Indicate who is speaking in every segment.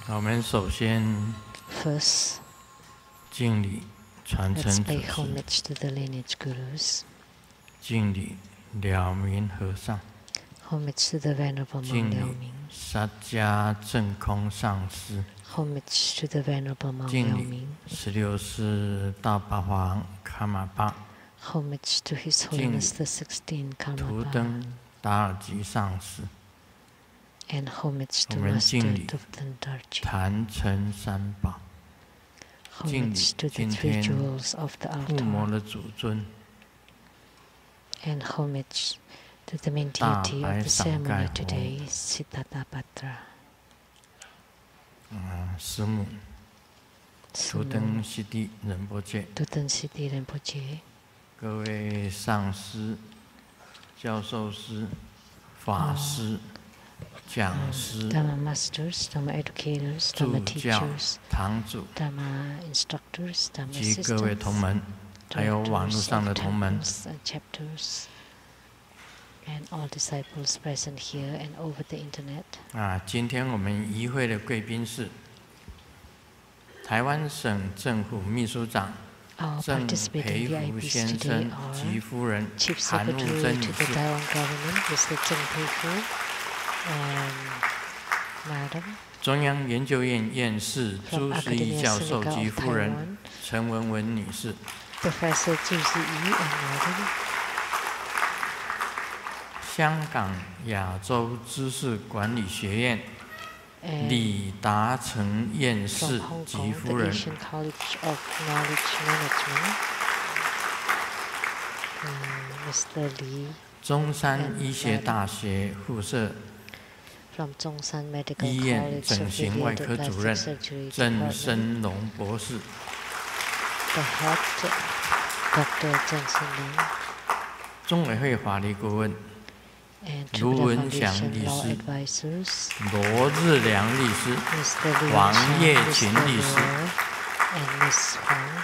Speaker 1: 我们首先
Speaker 2: First,
Speaker 1: 敬礼传
Speaker 2: let's
Speaker 1: 承祖
Speaker 2: pay
Speaker 1: 师，
Speaker 2: homage to the lineage gurus.
Speaker 1: 敬礼了明和尚，
Speaker 2: Homage to the Venerable
Speaker 1: 敬
Speaker 2: Monk
Speaker 1: 礼
Speaker 2: Liao Ming.
Speaker 1: 萨迦正空上师，
Speaker 2: Homage to the Venerable Monk
Speaker 1: 敬
Speaker 2: Liao
Speaker 1: 礼
Speaker 2: Ming.
Speaker 1: 16世大法王卡玛巴，
Speaker 2: Homage to His
Speaker 1: 敬礼
Speaker 2: Holiness the 16th
Speaker 1: 图
Speaker 2: Karmapa.
Speaker 1: 登达尔吉上师，
Speaker 2: And homage
Speaker 1: 我
Speaker 2: to
Speaker 1: 们
Speaker 2: Master
Speaker 1: 敬礼
Speaker 2: Duptandarji.
Speaker 1: 坛城三宝，敬礼
Speaker 2: Homage to the
Speaker 1: 今
Speaker 2: three
Speaker 1: 天
Speaker 2: jewels of the
Speaker 1: 附魔
Speaker 2: altar.
Speaker 1: 的祖尊
Speaker 2: And homage to the main
Speaker 1: 大
Speaker 2: deity
Speaker 1: 白
Speaker 2: of the
Speaker 1: 伞盖
Speaker 2: ceremony
Speaker 1: 佛
Speaker 2: today, Siddhartha.
Speaker 1: 师母图登西地仁波切，
Speaker 2: Dutton Siddhi Rinpoche.
Speaker 1: 各位上师、教授师、法师、讲师、
Speaker 2: Dharma masters, Dharma educators,
Speaker 1: 助
Speaker 2: Dharma
Speaker 1: 教
Speaker 2: teachers,
Speaker 1: 堂主
Speaker 2: Dharma instructors, Dharma
Speaker 1: 及各位
Speaker 2: assistants,
Speaker 1: 同门，还有网络
Speaker 2: directors
Speaker 1: 上的
Speaker 2: of
Speaker 1: 同门，
Speaker 2: temples and chapters, and all disciples present here and over the internet.
Speaker 1: 今天我们仪会的贵宾是台湾省政府秘书长
Speaker 2: Our
Speaker 1: 郑
Speaker 2: participating
Speaker 1: 培福
Speaker 2: VIPs
Speaker 1: 先
Speaker 2: today
Speaker 1: 生及
Speaker 2: are
Speaker 1: 夫人
Speaker 2: Chief
Speaker 1: 韩木
Speaker 2: Secretary
Speaker 1: 珍
Speaker 2: to
Speaker 1: 女
Speaker 2: the
Speaker 1: 士，
Speaker 2: Taiwan government, Mr. Zheng Peifu, and Madam
Speaker 1: 中央研究院院士
Speaker 2: from
Speaker 1: 朱思义
Speaker 2: Academia
Speaker 1: 教授
Speaker 2: Sinica
Speaker 1: 及
Speaker 2: of
Speaker 1: 夫人
Speaker 2: Taiwan,
Speaker 1: 陈文文女士。
Speaker 2: Professor Zhu Ziyi and Madam,
Speaker 1: 香港亚洲知识管理学院
Speaker 2: and
Speaker 1: 李达成院
Speaker 2: from
Speaker 1: 士
Speaker 2: Hong
Speaker 1: 及
Speaker 2: Kong,
Speaker 1: 夫
Speaker 2: the
Speaker 1: 人，
Speaker 2: Asian College of Knowledge Management, Mr. Li
Speaker 1: 中山医学大学附设
Speaker 2: from Zhongshan Medical
Speaker 1: 医院
Speaker 2: College
Speaker 1: 整形外
Speaker 2: Affiliated
Speaker 1: 科主
Speaker 2: Plastic
Speaker 1: 任
Speaker 2: Surgery
Speaker 1: 郑
Speaker 2: Department,
Speaker 1: 生龙博士，
Speaker 2: the head Dr. Zheng Shenlong,
Speaker 1: 中委会法律顾问
Speaker 2: and
Speaker 1: 卢
Speaker 2: to the
Speaker 1: 文祥
Speaker 2: Foundation
Speaker 1: 律
Speaker 2: Law
Speaker 1: 师、
Speaker 2: Advisors,
Speaker 1: 罗日良律师、
Speaker 2: Mr. Liu
Speaker 1: 王
Speaker 2: Xiang,
Speaker 1: 叶
Speaker 2: Mr.
Speaker 1: 群律师、
Speaker 2: Luo, and Ms. Huang,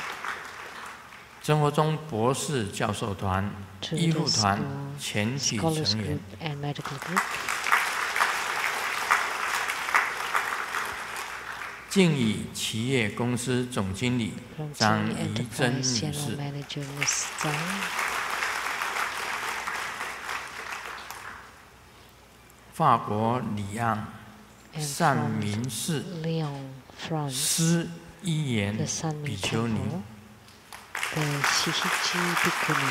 Speaker 1: 生活中博士教授团、
Speaker 2: to
Speaker 1: 医
Speaker 2: the
Speaker 1: 护团
Speaker 2: school
Speaker 1: 全体
Speaker 2: scholars
Speaker 1: 成员
Speaker 2: group。and medical group,
Speaker 1: 敬以企业公司总经理
Speaker 2: from
Speaker 1: 张
Speaker 2: Qing
Speaker 1: 怡珍
Speaker 2: Enterprise
Speaker 1: 女
Speaker 2: General
Speaker 1: 士，
Speaker 2: Manager Ms. Zhang,
Speaker 1: 法国里昂
Speaker 2: and
Speaker 1: 善
Speaker 2: from
Speaker 1: 民寺
Speaker 2: Lyon, France,
Speaker 1: 施一言
Speaker 2: the San
Speaker 1: 比
Speaker 2: Min
Speaker 1: 丘尼，
Speaker 2: Temple, the Shihichi Bhikkhuni,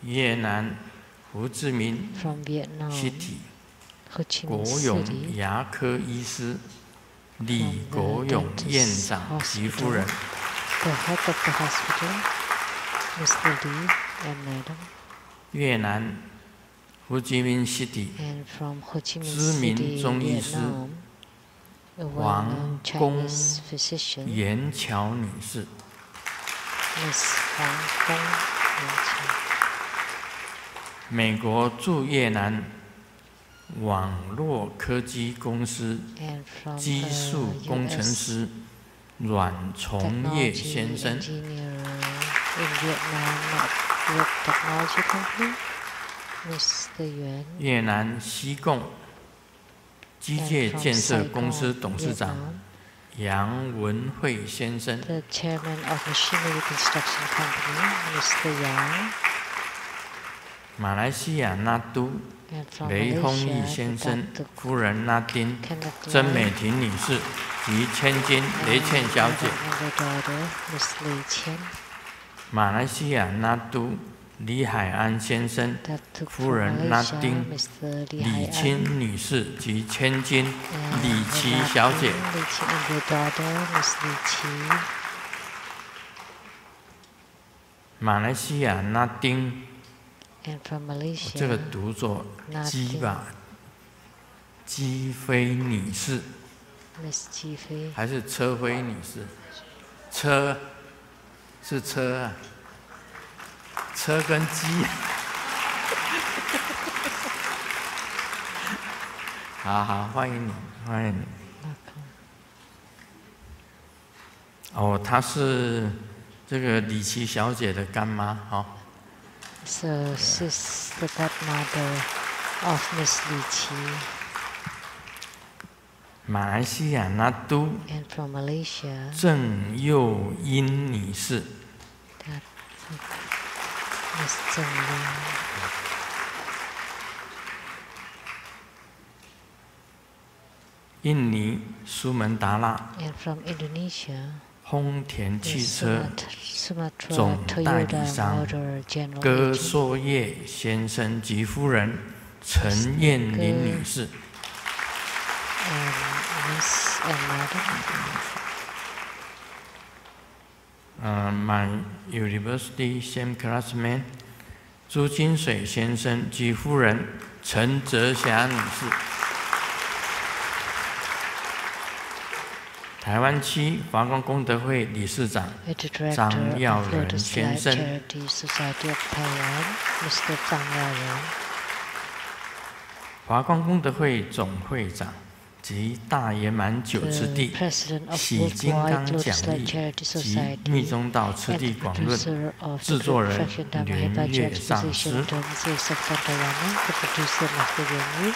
Speaker 1: 越南胡志明
Speaker 2: from Vietnam,
Speaker 1: City
Speaker 2: Ho Chi
Speaker 1: 国
Speaker 2: Minh
Speaker 1: 勇
Speaker 2: City,
Speaker 1: 牙科医师李
Speaker 2: from
Speaker 1: 国
Speaker 2: the
Speaker 1: 勇
Speaker 2: dentist
Speaker 1: 院长及夫人，
Speaker 2: the head of the hospital, Mr. Li and Madam,
Speaker 1: 越南胡志明 City
Speaker 2: and from Ho Chi Minh
Speaker 1: 知名
Speaker 2: City,
Speaker 1: 中医师
Speaker 2: Vietnam, a
Speaker 1: 王
Speaker 2: well-known
Speaker 1: 公
Speaker 2: Chinese physician,
Speaker 1: 严巧女士，
Speaker 2: Ms. Huang Gong Yan.
Speaker 1: 美国驻越南网络科技公司
Speaker 2: And from
Speaker 1: 技术工程
Speaker 2: US
Speaker 1: 师阮崇业
Speaker 2: technology
Speaker 1: 先生，
Speaker 2: engineer in Vietnam Network Technology Company, Mr. Yuan,
Speaker 1: 越南西贡机
Speaker 2: and
Speaker 1: 械
Speaker 2: from
Speaker 1: 建设公司
Speaker 2: Saigon,
Speaker 1: 董事长
Speaker 2: Vietnam,
Speaker 1: 杨文惠先生，
Speaker 2: the chairman of Machinery Construction Company, Mr. Yang,
Speaker 1: 马来西亚纳都
Speaker 2: and from
Speaker 1: 雷锋义
Speaker 2: Malaysia,
Speaker 1: 先
Speaker 2: the
Speaker 1: 生
Speaker 2: Dr.
Speaker 1: 夫人纳丁
Speaker 2: Kenneth
Speaker 1: 曾
Speaker 2: Lai,
Speaker 1: 美婷女士及千金雷倩小姐，
Speaker 2: and their daughter, Ms. Lei Qian,
Speaker 1: 马来西亚纳都李海安先生
Speaker 2: that took
Speaker 1: 夫
Speaker 2: from
Speaker 1: 人纳
Speaker 2: Malaysia,
Speaker 1: 丁
Speaker 2: Mr. Li
Speaker 1: 李
Speaker 2: Hai
Speaker 1: 清女士及千金
Speaker 2: and
Speaker 1: 李琦小姐，
Speaker 2: Li Qi and their daughter, Ms. Li Qi,
Speaker 1: 马来西亚纳丁，
Speaker 2: and from
Speaker 1: 这个
Speaker 2: Malaysia,
Speaker 1: 读作
Speaker 2: 纳丁
Speaker 1: 姬吧，姬飞女士
Speaker 2: Ms. Ji Fei,
Speaker 1: 还是车飞女士？车是车啊，车跟鸡。好好，欢迎你，欢迎你。哦，她是这个李琦小姐的干妈，哦。
Speaker 2: So she's the godmother of Miss Li Qi.
Speaker 1: 马来西亚拿督
Speaker 2: And from Malaysia,
Speaker 1: 郑幼英女士。
Speaker 2: that Miss Zheng Lin.
Speaker 1: 印尼苏门答腊
Speaker 2: And from Indonesia,
Speaker 1: 丰田汽车
Speaker 2: Sumatra
Speaker 1: 总代理
Speaker 2: Toyota
Speaker 1: 商
Speaker 2: Motor General
Speaker 1: 戈
Speaker 2: Agent.
Speaker 1: 硕业先生及夫人陈燕玲女士。
Speaker 2: And Miss and Madam.
Speaker 1: My university same classmate 朱金水先生及夫人陈泽霞女士。 台湾区华光功德会理事长
Speaker 2: The Director
Speaker 1: 张耀
Speaker 2: of
Speaker 1: 仁
Speaker 2: Lotus
Speaker 1: 先
Speaker 2: Light
Speaker 1: 生，
Speaker 2: Charity Society of Taiwan, Mr. Zhang Yaoren.
Speaker 1: 华光功德会总会长及大圆满九次
Speaker 2: The
Speaker 1: 第
Speaker 2: President of
Speaker 1: 喜金刚
Speaker 2: Worldwide Lotus
Speaker 1: 奖
Speaker 2: Light
Speaker 1: 励
Speaker 2: Charity
Speaker 1: 及
Speaker 2: Society
Speaker 1: 密宗道次
Speaker 2: and
Speaker 1: 第
Speaker 2: the
Speaker 1: 广论
Speaker 2: producer of
Speaker 1: 制
Speaker 2: the
Speaker 1: 作
Speaker 2: Great
Speaker 1: 人
Speaker 2: Fraction Dharma
Speaker 1: 莲
Speaker 2: Hebat
Speaker 1: 月
Speaker 2: Charity
Speaker 1: 上
Speaker 2: Position
Speaker 1: 师，
Speaker 2: Terms of Santayana, the producer Master Yuan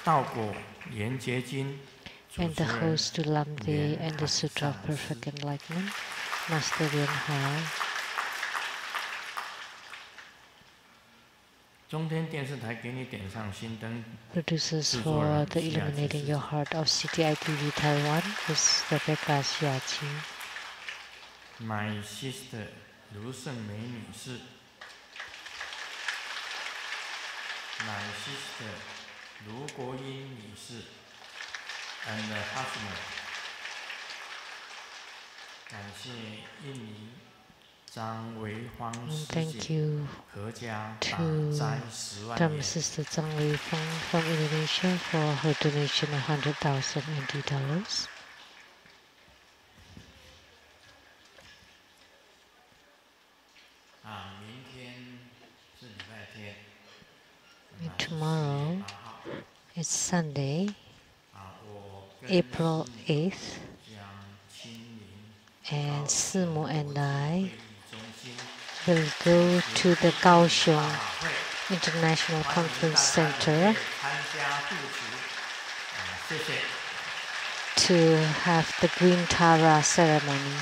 Speaker 1: 道果严结晶 主
Speaker 2: and
Speaker 1: 持
Speaker 2: the
Speaker 1: 人
Speaker 2: host to Lamdre
Speaker 1: 莲
Speaker 2: and the
Speaker 1: 海
Speaker 2: Sutra of
Speaker 1: 上
Speaker 2: Perfect
Speaker 1: 师。
Speaker 2: Enlightenment, Master Yuan Hai.
Speaker 1: 中天电视台给你点上心灯，
Speaker 2: Producers
Speaker 1: 制作人
Speaker 2: for the
Speaker 1: 西雅琪
Speaker 2: Illuminating
Speaker 1: 师
Speaker 2: Your
Speaker 1: 长。
Speaker 2: Heart of CTI-TV Taiwan is Rebecca Xiaqi.
Speaker 1: My sister 卢胜美女士。 My sister 卢国英女士 and husband。 感谢印尼张维芳师
Speaker 2: Thank
Speaker 1: 姐
Speaker 2: you
Speaker 1: 阖家打
Speaker 2: to
Speaker 1: 斋10万
Speaker 2: Dharma
Speaker 1: 元。
Speaker 2: Sister Zhang Wei Feng from Indonesia for her donation of 100,000 NT dollars.
Speaker 1: 明天是礼拜天。
Speaker 2: And tomorrow
Speaker 1: 8号
Speaker 2: is Sunday,
Speaker 1: 我跟
Speaker 2: April 8th,
Speaker 1: 将亲临
Speaker 2: and Simu and I
Speaker 1: 会议中心
Speaker 2: will go to the Kaohsiung
Speaker 1: 大会。
Speaker 2: International
Speaker 1: 欢迎
Speaker 2: Conference
Speaker 1: 大家
Speaker 2: Center
Speaker 1: 参加护持。谢谢。
Speaker 2: to have the Green Tara ceremony.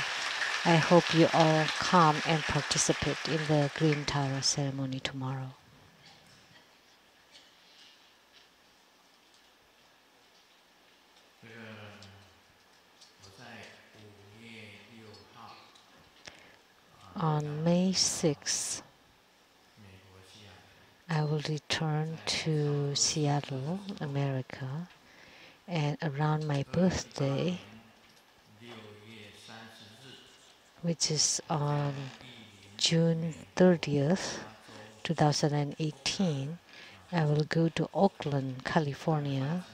Speaker 2: I hope you all come and participate in the Green Tara ceremony tomorrow.
Speaker 1: 我在5月6号
Speaker 2: On May 6th,
Speaker 1: 美国西雅图
Speaker 2: I will return to Seattle, America, and around my birthday,
Speaker 1: 6月30日
Speaker 2: which is on June 30th, 2018, I will go to Oakland, California.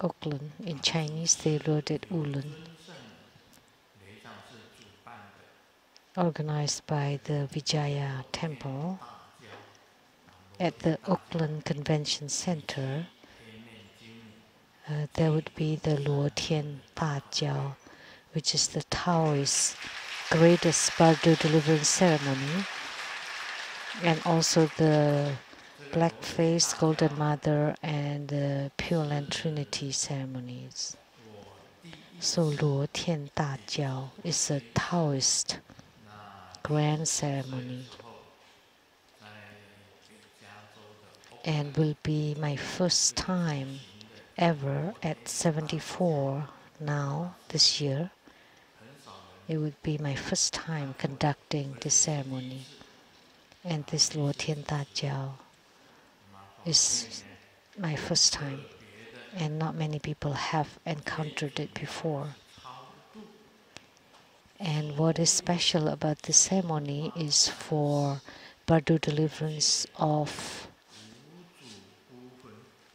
Speaker 2: Oakland, in Chinese they wrote it Ulan,
Speaker 1: 雷藏寺主办的
Speaker 2: organized by the Vijaya Temple at the Oakland Convention Center.
Speaker 1: 天面经理
Speaker 2: There would be the Lu-Taiwan Lei Tsang, which is the Taoist greatest Bardo deliverance ceremony, and also the Black Face, Golden Mother, and the Pure Land Trinity ceremonies. So Lu-Taiwan Lei Tsang is a Taoist grand ceremony,
Speaker 1: 在北加州的
Speaker 2: and will be my first time ever at 74 now this year. It would be my first time conducting this ceremony, and this Lu-Taiwan Lei Tsang is my first time, and not many people have encountered it before. And what is special about this ceremony is for Bardo deliverance of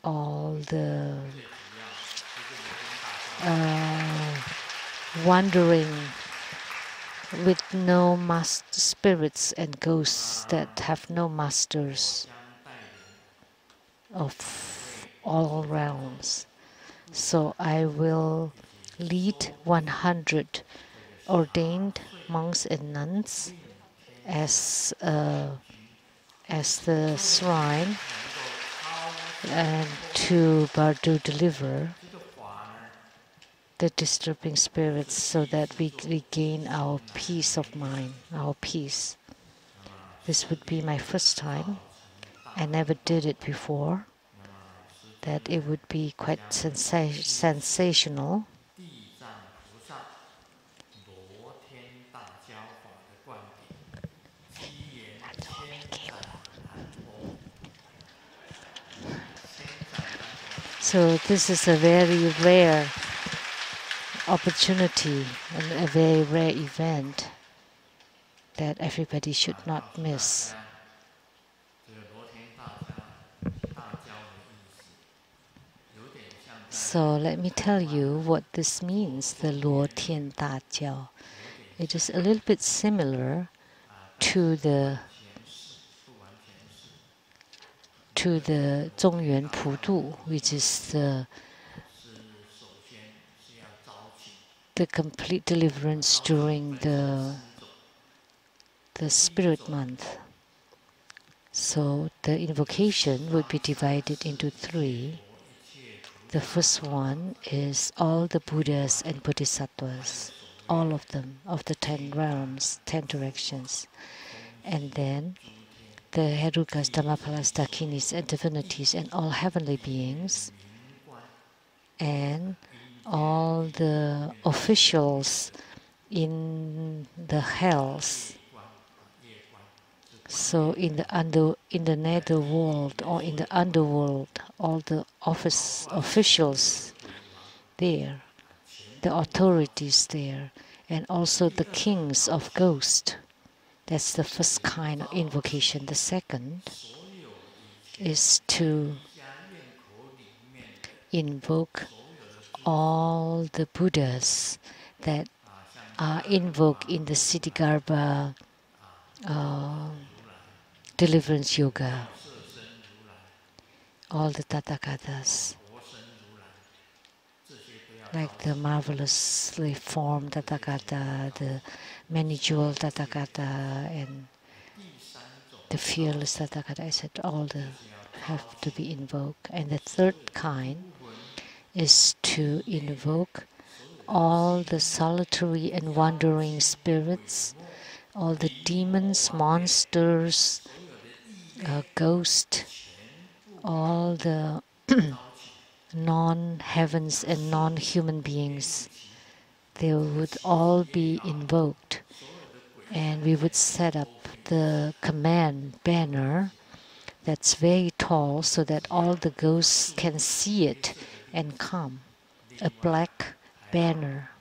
Speaker 2: all the wandering with no master spirits and ghosts that have no masters of all realms. So I will lead 100 ordained monks and nuns as a as the shrine and to Bardo deliver the disturbing spirits so that we regain our peace of mind, our peace. This would be my first time. I never did it before. That it would be quite sensational. So this is a very rare opportunity and a very rare event that everybody should not miss. So let me tell you what this means, the Lu-Tian Da Jiao. It is a little bit similar to the Zhongyuan Pudu, which is the complete deliverance during the spirit month. So the invocation would be divided into 3. The first one is all the Buddhas and Bodhisattvas, all of them, of the 10 realms, 10 directions. And then the Herukas, Dhammapalas, Dakinis, and divinities, and all heavenly beings, and all the officials in the hells. So in the netherworld or in the underworld, all the officials there, the authorities there, and also the kings of ghosts. That's the first kind of invocation. The second is to invoke all the Buddhas that are invoked in the Siddhigarbha deliverance yoga, all the Tathagatas, like the marvelously formed Tathagata, the many-jeweled Tathagata, and the fearless Tathagata, etc. All the have to be invoked. And the third kind is to invoke all the solitary and wandering spirits, all the demons, monsters, ghosts, all the non-heavens and non-human beings. They would all be invoked, and we would set up the command banner that's very tall so that all the ghosts can see it and come. A black banner.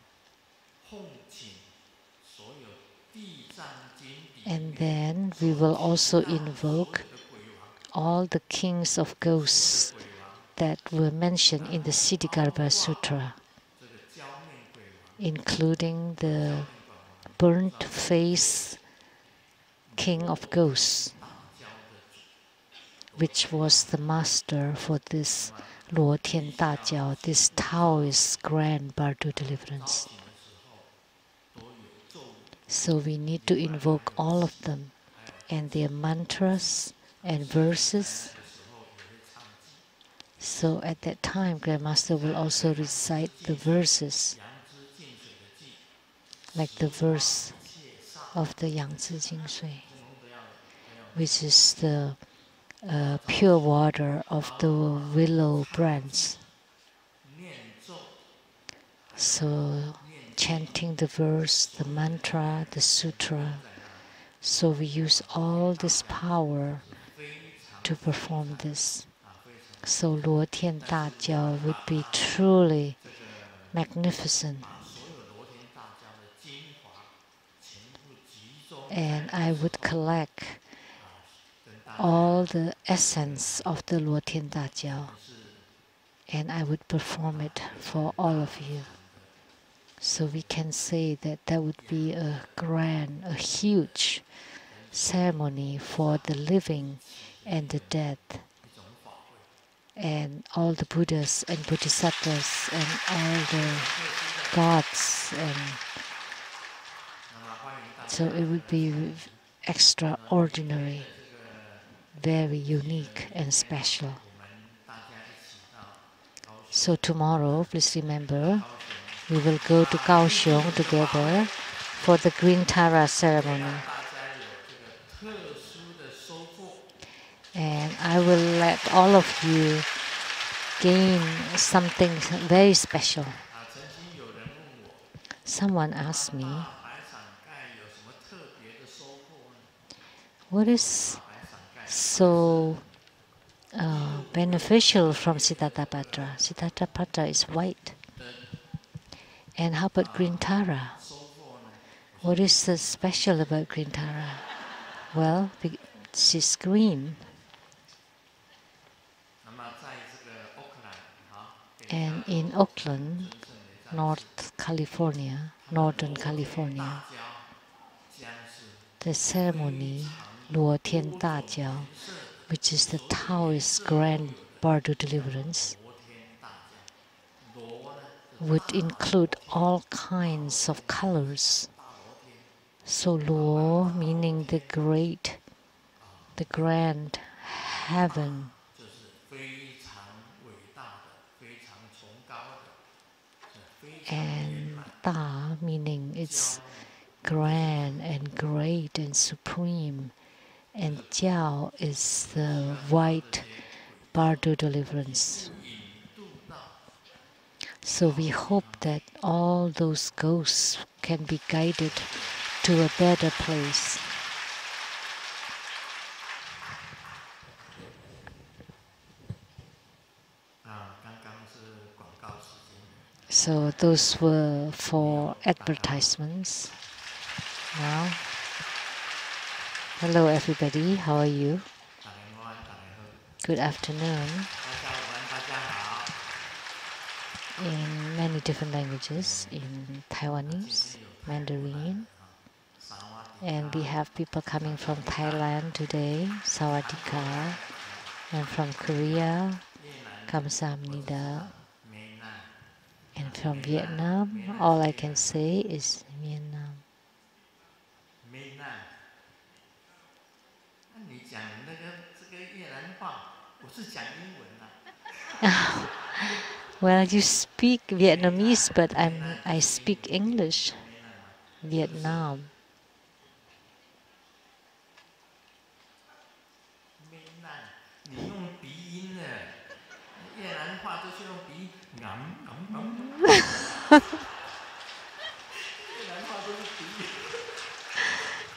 Speaker 2: And then we will also invoke all the kings of ghosts that were mentioned in the Siddhigarbha Sutra, including the burnt face king of ghosts, which was the master for this Lu-Tian Da Jiao, this Taoist grand Bardo deliverance. So we need to invoke all of them and their mantras and verses. So at that time, Grandmaster will also recite the verses, like the verse of the Yangzi Jingshui, which is the pure water of the willow branch. So chanting the verse, the mantra, the sutra. So we use all this power to perform this. So Lu-Tian Da Jiao would be truly magnificent. And I would collect all the essence of the Lu-Tian Da Jiao, and I would perform it for all of you. So we can say that that would be a grand, a huge ceremony for the living and the dead, and all the Buddhas and Bodhisattvas and all the gods. And so it would be extraordinary. very unique and special. So tomorrow, please remember, we will go to Kaohsiung together for the Green Tara ceremony. And I will let all of you gain something very special. Someone asked me, what is so beneficial from Siddhartha-patra? Siddhartha-patra is white. And how about Green Tara? What is so special about Green Tara? Well, she's green. And in Oakland, Northern California, the ceremony, Lu-Taiwan Lei Tsang, which is the Taoist grand Bardo deliverance, would include all kinds of colors. So Luo meaning the great, the grand heaven. And Ta meaning it's grand and great and supreme. And Jiao is the white Bardo deliverance. So we hope that all those ghosts can be guided to a better place. So those were for advertisements. Now, hello everybody, how are you? Good afternoon. In many different languages, in Taiwanese, Mandarin, and we have people coming from Thailand today, Sawadika, and from Korea, Kamsahamnida, and from Vietnam, all I can say is Vietnam. Well, you speak Vietnamese, but I speak English. Vietnam.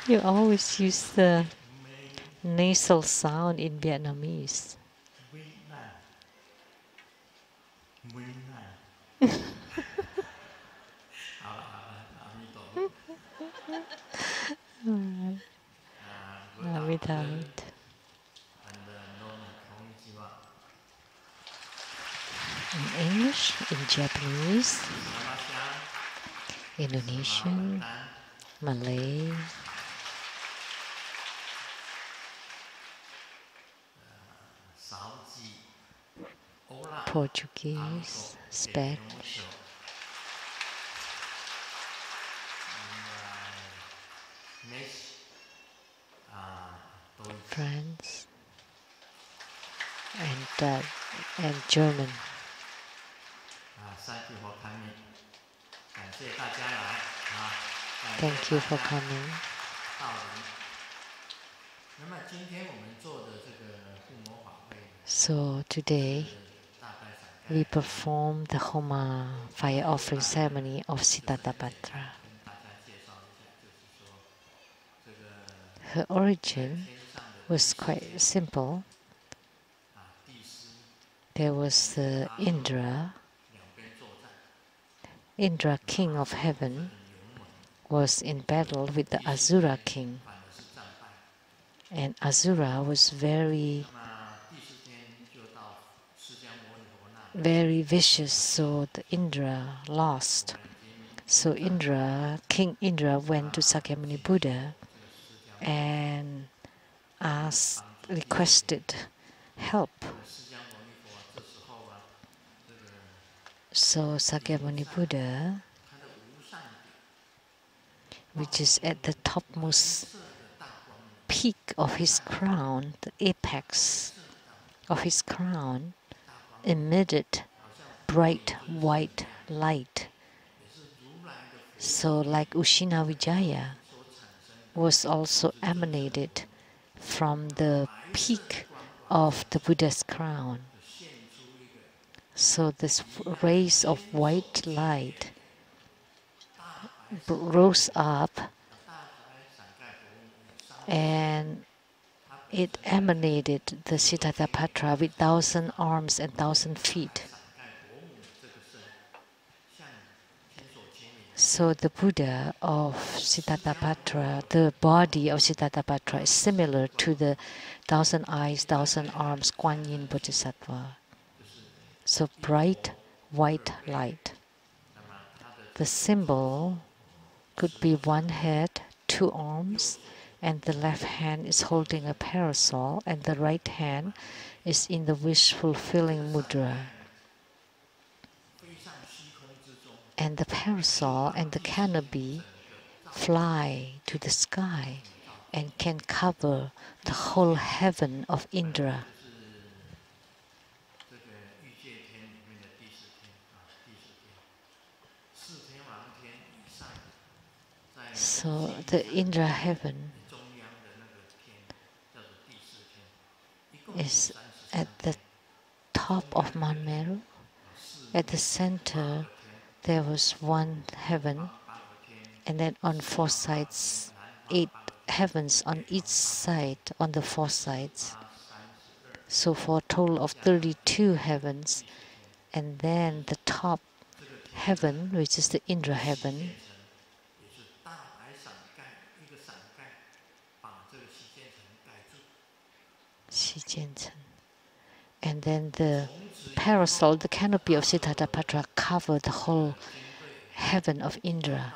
Speaker 2: You always use the nasal sound in Vietnamese. In English, in Japanese, Indonesian, Malay, Portuguese, Spanish, French, and German. Thank you for coming. So today we perform the Homa fire offering ceremony of Siddhartha-patra. Her origin was quite simple. There was the Indra, king of heaven, was in battle with the Asura king. And Asura was very vicious, so the Indra lost. So King Indra went to Sakyamuni Buddha and requested help. So Sakyamuni Buddha, which is at the topmost peak of his crown, the apex of his crown, emitted bright white light. So like Ushina Vijaya was also emanated from the peak of the Buddha's crown. So this rays of white light rose up and it emanated the Siddhartha with 1,000 arms and 1,000 feet. So the Buddha of Siddhartha, the body of Siddhartha is similar to the 1,000 eyes, 1,000 arms Kuan Yin Bodhisattva. So bright white light. The symbol could be one head, 2 arms, and the left hand is holding a parasol, and the right hand is in the wish-fulfilling mudra. And the parasol and the canopy fly to the sky and can cover the whole heaven of Indra. So the Indra heaven is at the top of Mount Meru. At the center, there was one heaven, and then on 4 sides, 8 heavens on each side, on the 4 sides. So for a total of 32 heavens, and then the top heaven, which is the Indra heaven, and then the parasol, the canopy of Siddhartha covered the whole heaven of Indra.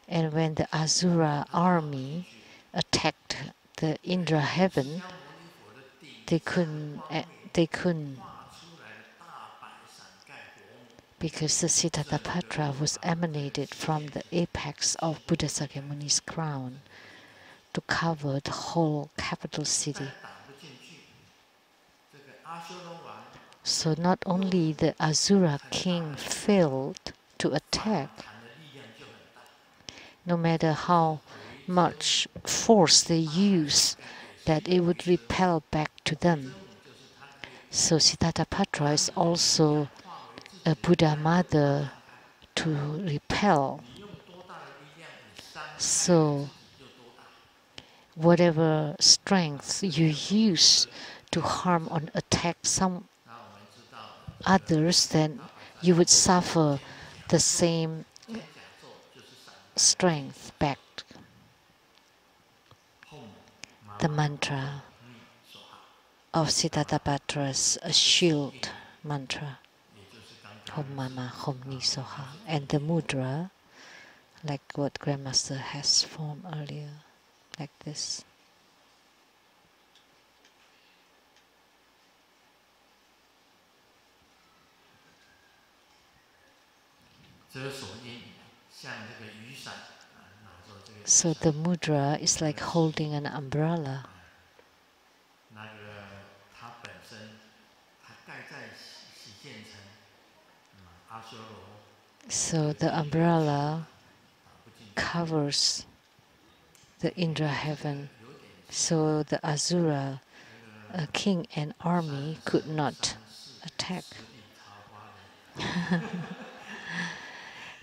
Speaker 2: And when the Asura army attacked the Indra heaven, they couldn't because the Siddhartha was emanated from the apex of Buddha Sakyamuni's crown to cover the whole capital city. So not only the Asura king failed to attack, no matter how much force they use, that it would repel back to them. So Siddhartha is also a Buddha mother to repel. So whatever strength you use to harm or attack some others, then you would suffer the same strength back. The mantra of Siddhartha is a shield mantra. Hom Mama, Hom Ni Soha. And the mudra, like what Grandmaster has formed earlier, like this. So the mudra is like holding an umbrella. So the umbrella covers the Indra heaven. So the Asura king and army could not attack.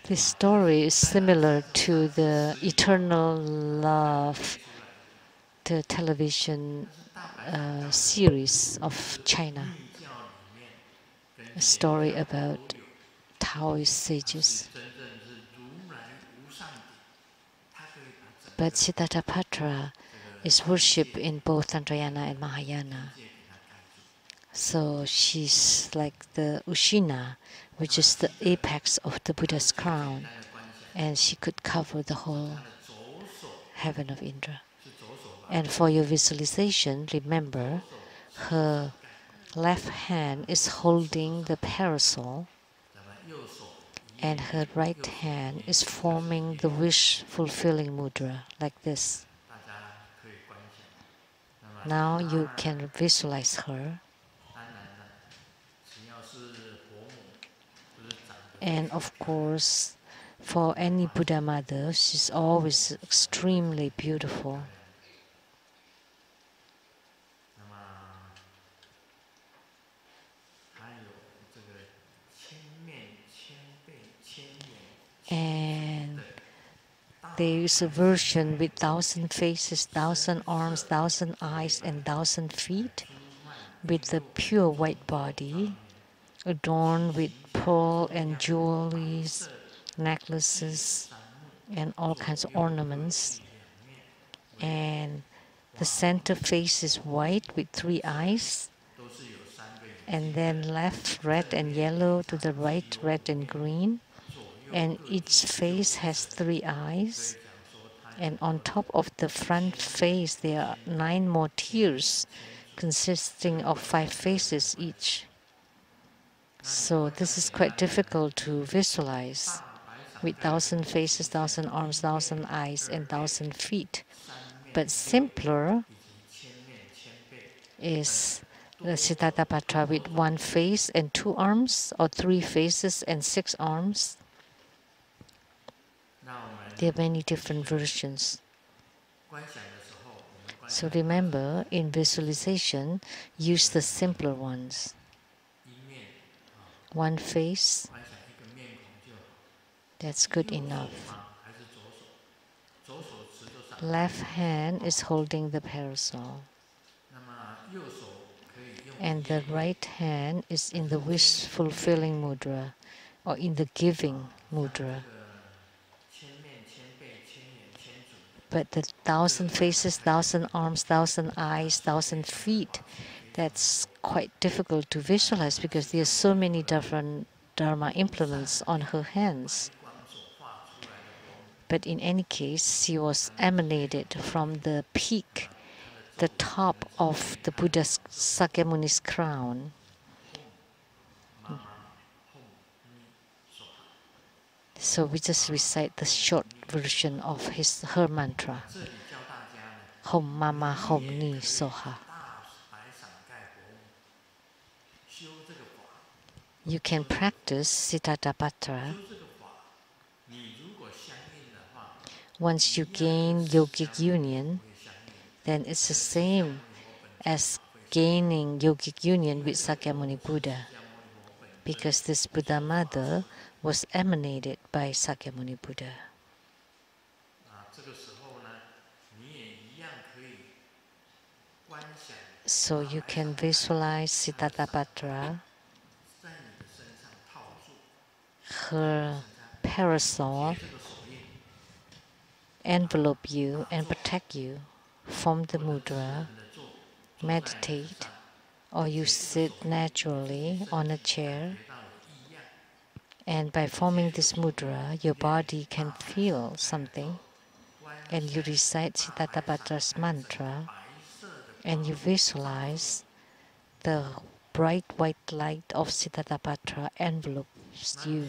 Speaker 2: This story is similar to the Eternal Love, the television series of China. A story about Taoist sages. But Siddhartha is worshipped in both Tantrayana and Mahayana. So she's like the Ushina, which is the apex of the Buddha's crown, and she could cover the whole heaven of Indra. And for your visualization, remember her left hand is holding the parasol, and her right hand is forming the wish-fulfilling mudra, like this. Now you can visualize her. And of course, for any Buddha mother, she's always extremely beautiful. And there is a version with 1,000 faces, 1,000 arms, 1,000 eyes, and 1,000 feet, with the pure white body, adorned with pearl and jewelries, necklaces, and all kinds of ornaments. And the center face is white with 3 eyes, and then left red and yellow, to the right red and green, and each face has 3 eyes. And on top of the front face there are 9 more tiers consisting of 5 faces each. So this is quite difficult to visualize, with 1,000 faces, 1,000 arms, 1,000 eyes, and 1,000 feet. But simpler is the Siddhartha with 1 face and 2 arms, or 3 faces and 6 arms. There are many different versions. So remember, in visualization, use the simpler ones. 1 face, that's good enough. Left hand is holding the parasol, and the right hand is in the wish fulfilling mudra, or in the giving mudra. But the 1,000 faces, 1,000 arms, 1,000 eyes, 1,000 feet, that's quite difficult to visualize because there are so many different Dharma implements on her hands. But in any case, she was emanated from the peak, the top of the Buddha's Sakyamuni's crown. So we just recite the short version of her mantra. Hom Mama Hom Ni Soha. You can practice Siddhartha. Once you gain yogic union, then it's the same as gaining yogic union with Sakyamuni Buddha, because this Buddha mother was emanated by Sakyamuni Buddha. So you can visualize Siddhartha, her parasol envelope you and protect you. Form the mudra, meditate, or you sit naturally on a chair. And by forming this mudra, your body can feel something. And you recite Siddhartha's mantra, and you visualize the bright white light of Siddhartha envelopes you.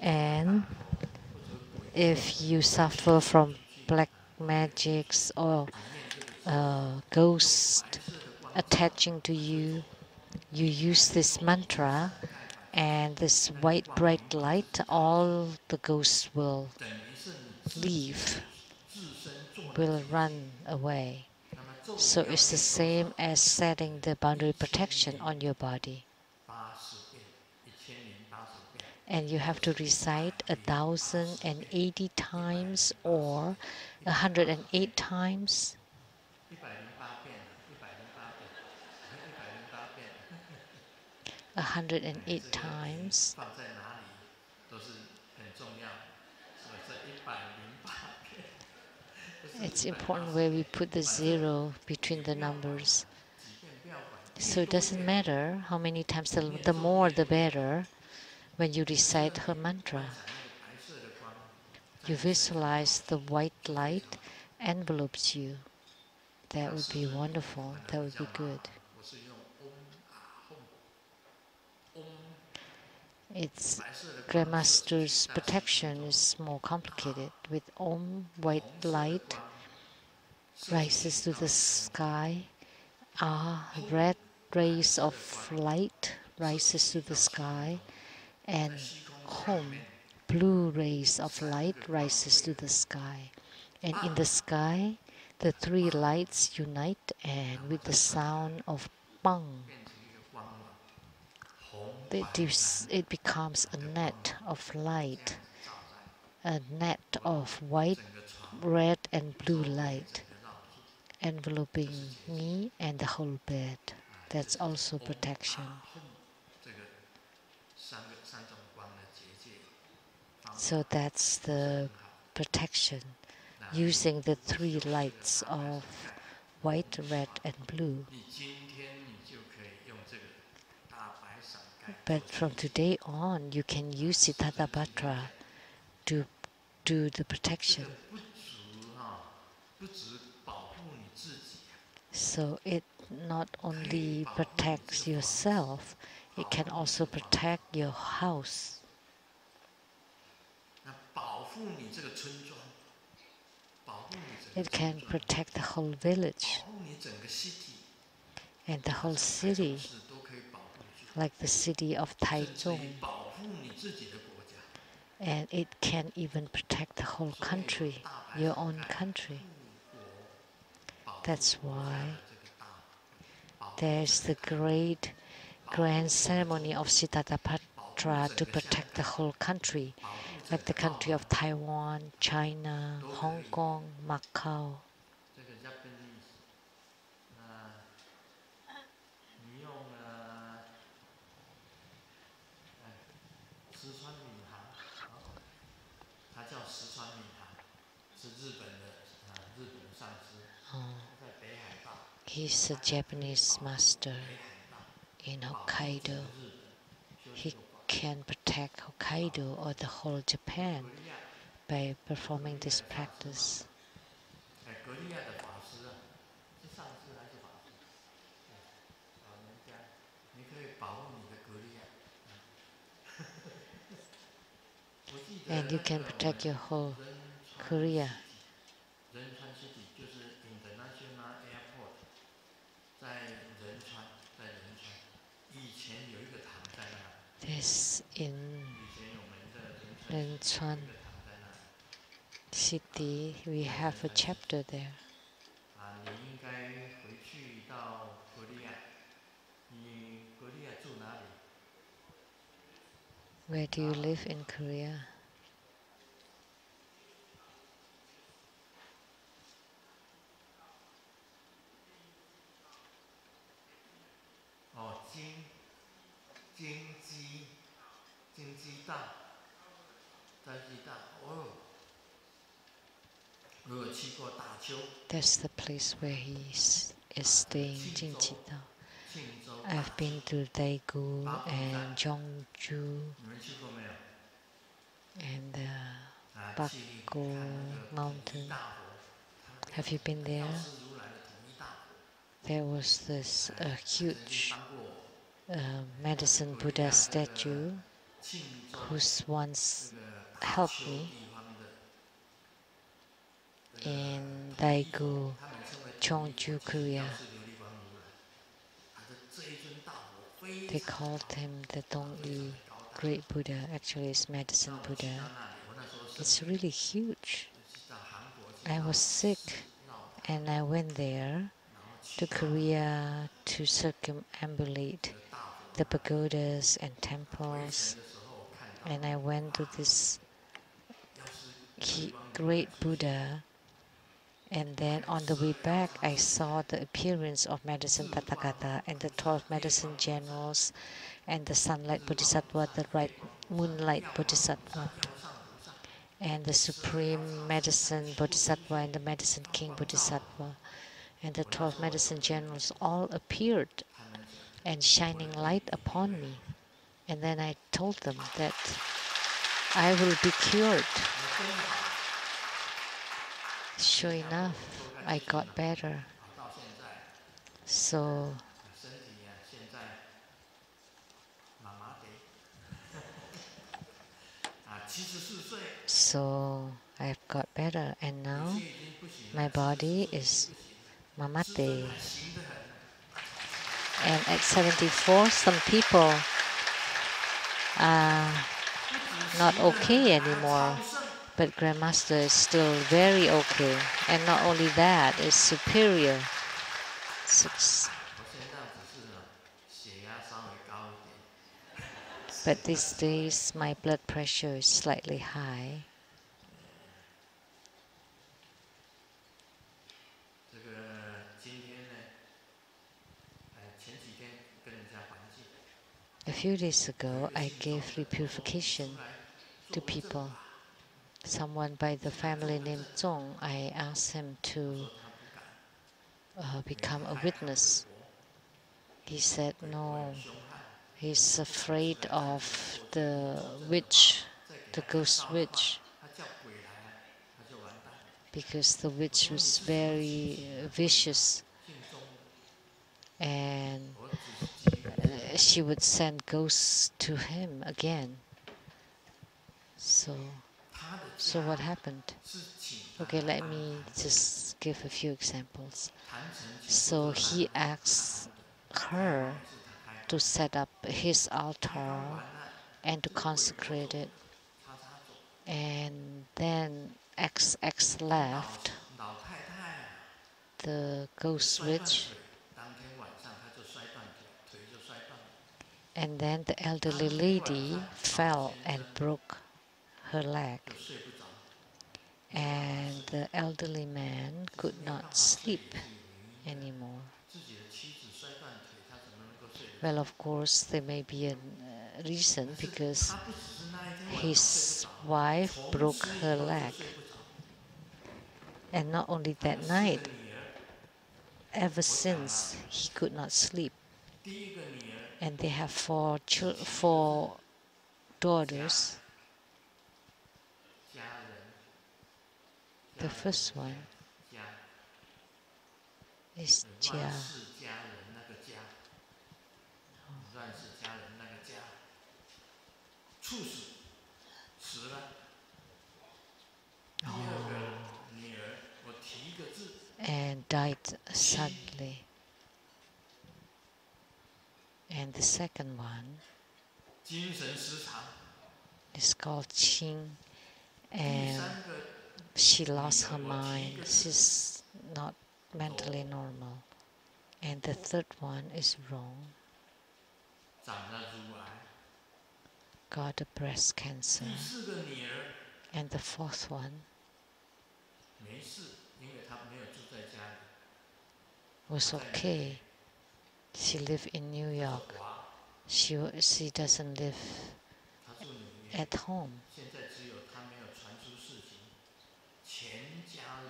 Speaker 2: And if you suffer from black magics or ghosts attaching to you, you use this mantra, and this white bright light, all the ghosts will leave, will run away. So it's the same as setting the boundary protection on your body. And you have to recite 1,080 times or 108 times. 108 times. It's important where we put the 0 between the numbers. So it doesn't matter how many times, the more the better. When you recite her mantra, you visualize the white light envelopes you. That would be wonderful. That would be good. It's Grandmaster's protection is more complicated with Om, white light, rises to the sky. Red rays of light rises to the sky, and home, blue rays of light rises to the sky. And in the sky, the three lights unite, and with the sound of bang, it becomes a net of light, a net of white, red, and blue light enveloping me and the whole bed. That's also protection. So that's the protection, using the three lights of white, red, and blue. But from today on, you can use Siddhartha to do the protection. So it not only protects yourself, it can also protect your house. It can protect the whole village and the whole city, like the city of Taichung. And it can even protect the whole country, your own country. That's why there's the great grand ceremony of Siddhartha to protect the whole country, like the country of Taiwan, China, Hong Kong, Macau. He's a Japanese master in Hokkaido. He can protect Hokkaido or the whole Japan by performing this practice. And you can protect your whole Korea. This in Renchuan city, we have a chapter there. Where do you live in Korea? That's the place where he is staying, Jinji-dao. I've been to Daegu and Jeongju and the Bakgo mountain. Have you been there? There was this huge medicine Buddha statue who's once helped me in Daegu, Jeongju, Korea. They called him the Dongyi Great Buddha. Actually, it's Medicine Buddha. It's really huge. I was sick and I went there to Korea to circumambulate the pagodas and temples. And I went to this great Buddha. And then on the way back, I saw the appearance of Medicine Tathagata and the 12 medicine generals and the sunlight bodhisattva, the right moonlight bodhisattva, and the supreme medicine bodhisattva and the medicine king bodhisattva. And the 12 medicine generals all appeared and shining light upon me. And then I told them that I will be cured. Sure enough, I got better. So I've got better, and now my body is mamate. And at 74, some people are not okay anymore, but Grandmaster is still very okay. And not only that, it's superior. But these days, my blood pressure is slightly high. A few days ago, I gave repurification to people. Someone by the family name Zong, I asked him to become a witness. He said no, he's afraid of the witch, the ghost witch, because the witch was very vicious, and she would send ghosts to him again. So what happened? Okay, let me just give a few examples. So he asked her to set up his altar and to consecrate it. And then XX left, the ghost witch, and then the elderly lady fell and broke her leg. And the elderly man could not sleep anymore. Well, of course, there may be a reason, because his wife broke her leg. And not only that night, ever since he could not sleep. And they have four daughters. The first one is Jia. And died suddenly. And the second one is called Qing, and she lost her mind. She's not mentally normal. And the third one is wrong. Got a breast cancer. And the fourth one was okay. She lived in New York. She doesn't live at home.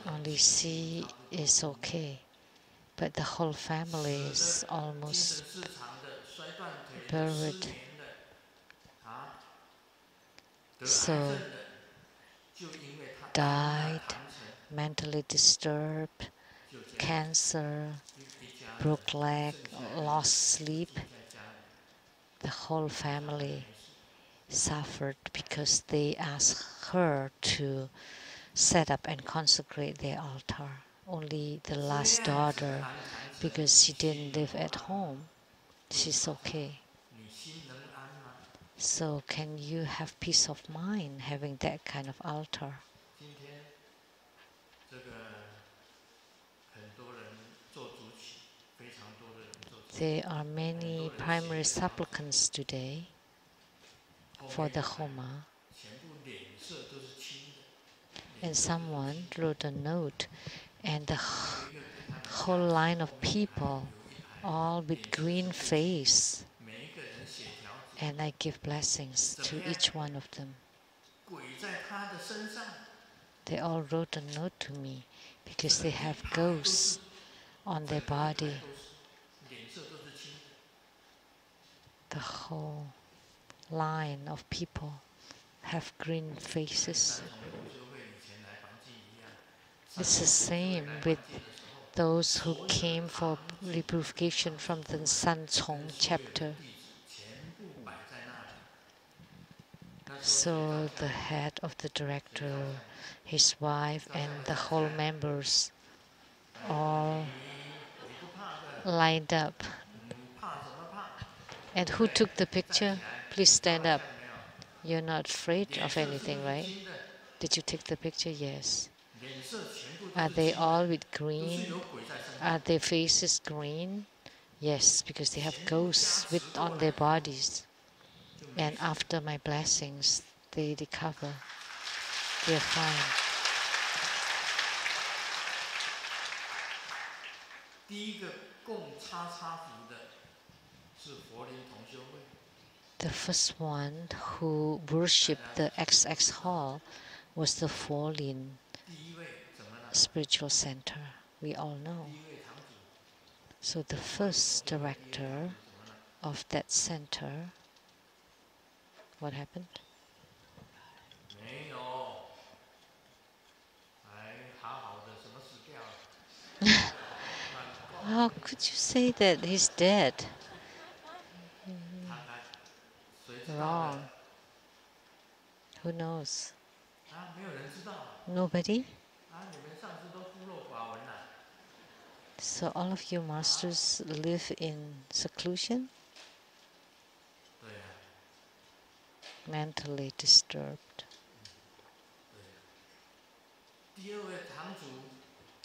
Speaker 2: Only she is okay. But the whole family is almost buried. So, died, mentally disturbed, cancer, broke leg, lost sleep. The whole family suffered because they asked her to set up and consecrate their altar. Only the last daughter, because she didn't live at home, she's okay. So can you have peace of mind having that kind of altar? There are many primary supplicants today for the Homa. And someone wrote a note, and the whole line of people, all with green face, and I give blessings to each one of them. They all wrote a note to me because they have ghosts on their body. The whole line of people have green faces. It's the same with those who came for repurification from the San Cong chapter. So the head of the director, his wife, and the whole members all lined up. And who took the picture? Please stand up. You're not afraid of anything, right? Did you take the picture? Yes. Are they all with green? Are their faces green? Yes, because they have ghosts on their bodies. And after my blessings, they recover. They're fine. The first one who worshipped the XX Hall was the Fallen Spiritual Center. We all know. So the first director of that center, what happened? How could you say that he's dead? Wrong. Who knows? Nobody? So all of you masters live in seclusion? Mentally disturbed.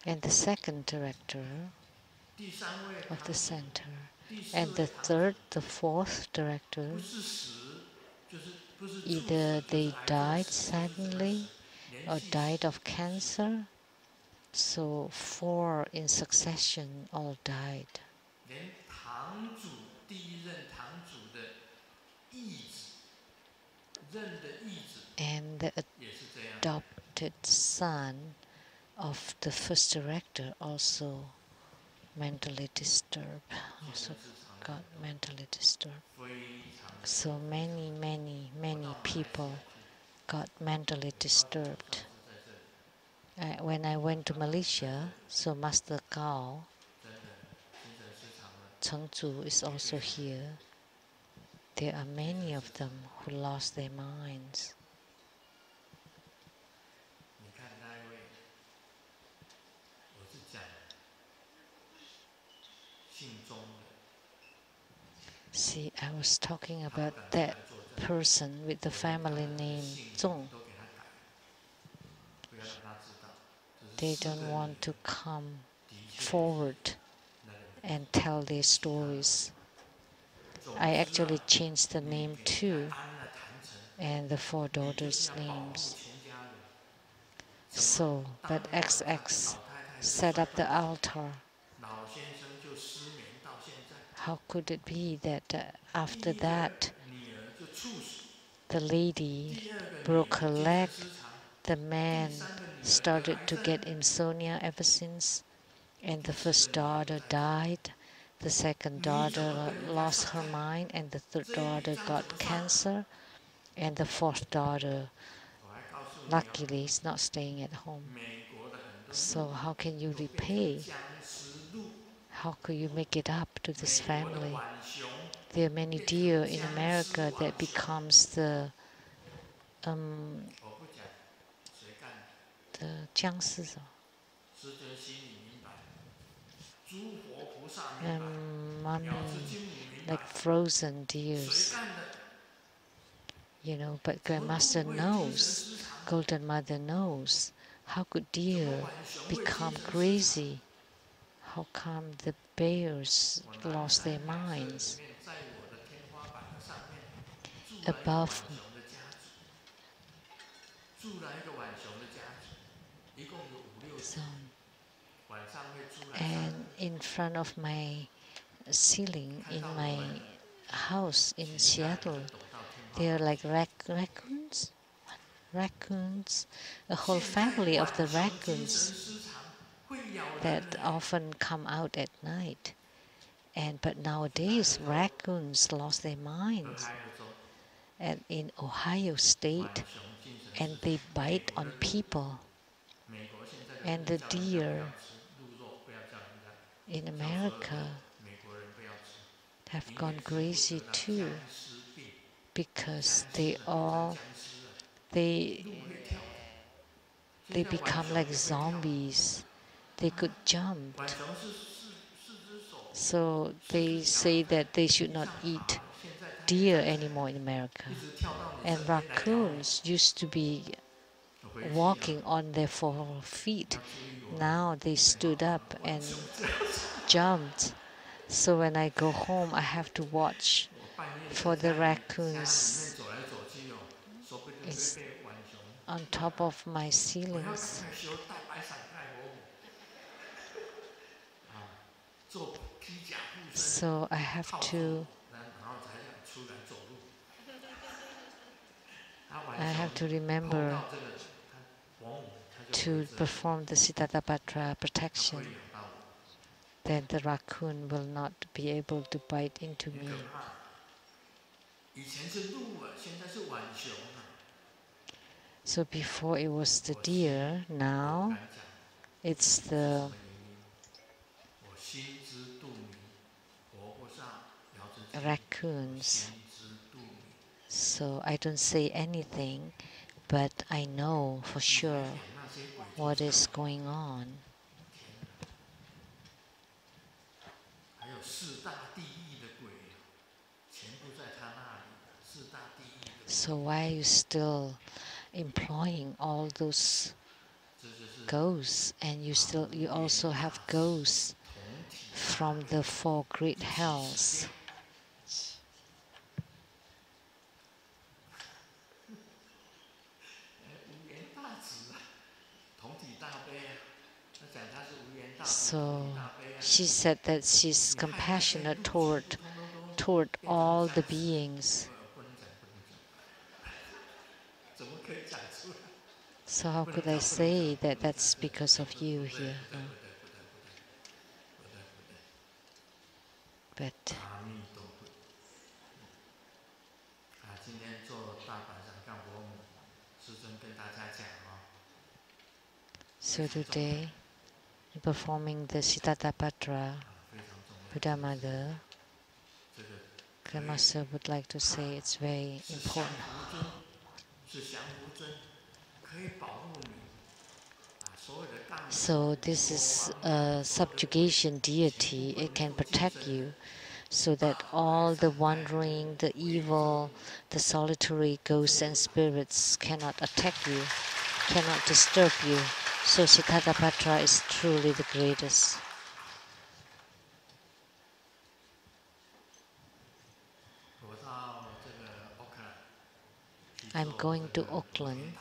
Speaker 2: And the second director of the center, and the third, the fourth director, either they died suddenly or died of cancer. So 4 in succession all died. And the adopted son of the first director also mentally disturbed, also got mentally disturbed. So many people got mentally disturbed. When I went to Malaysia, so Master Gao, Chengzu is also here. There are many of them who lost their minds. See, I was talking about that person with the family name Zong. They don't want to come forward and tell their stories. I actually changed the name too, and the 4 daughters' names. So, but XX set up the altar. How could it be that after that, the lady broke her leg, the man started to get insomnia ever since, and the first daughter died, the second daughter lost her mind, and the third daughter got cancer, and the fourth daughter, luckily, is not staying at home. So how can you repay? How could you make it up to this family? There are many deer in America that becomes the 僵尸, like frozen deers. You know, but Grandmaster knows, Golden Mother knows, how could deer become crazy? How come the bears lost their minds? Above, so, and in front of my ceiling in my house in Seattle, they are like raccoons, a whole family of the raccoons that often come out at night. But nowadays, raccoons lost their minds. And in Ohio State, and they bite on people. And the deer in America have gone crazy too. because they become like zombies. They could jump. So they say that they should not eat deer anymore in America. And raccoons used to be walking on their 4 feet. Now they stood up and jumped. So when I go home, I have to watch for the raccoons. It's on top of my ceilings. So I have to remember to perform the Siddhartha protection. Then the raccoon will not be able to bite into me. So before it was the deer, now it's the raccoons. So I don't say anything, but I know for sure what is going on. So why are you still employing all those ghosts? And you also have ghosts from the 4 great hells. So she said that she's compassionate toward all the beings. So how could I say that that's because of you here? No? But so today, performing the Siddhartha Buddha Mother, Grandmaster would like to say it's very important. So this is a subjugation deity. It can protect you so that all the wandering, the evil, the solitary ghosts and spirits cannot attack you, cannot disturb you. So Siddhartha is truly the greatest. I'm going to Auckland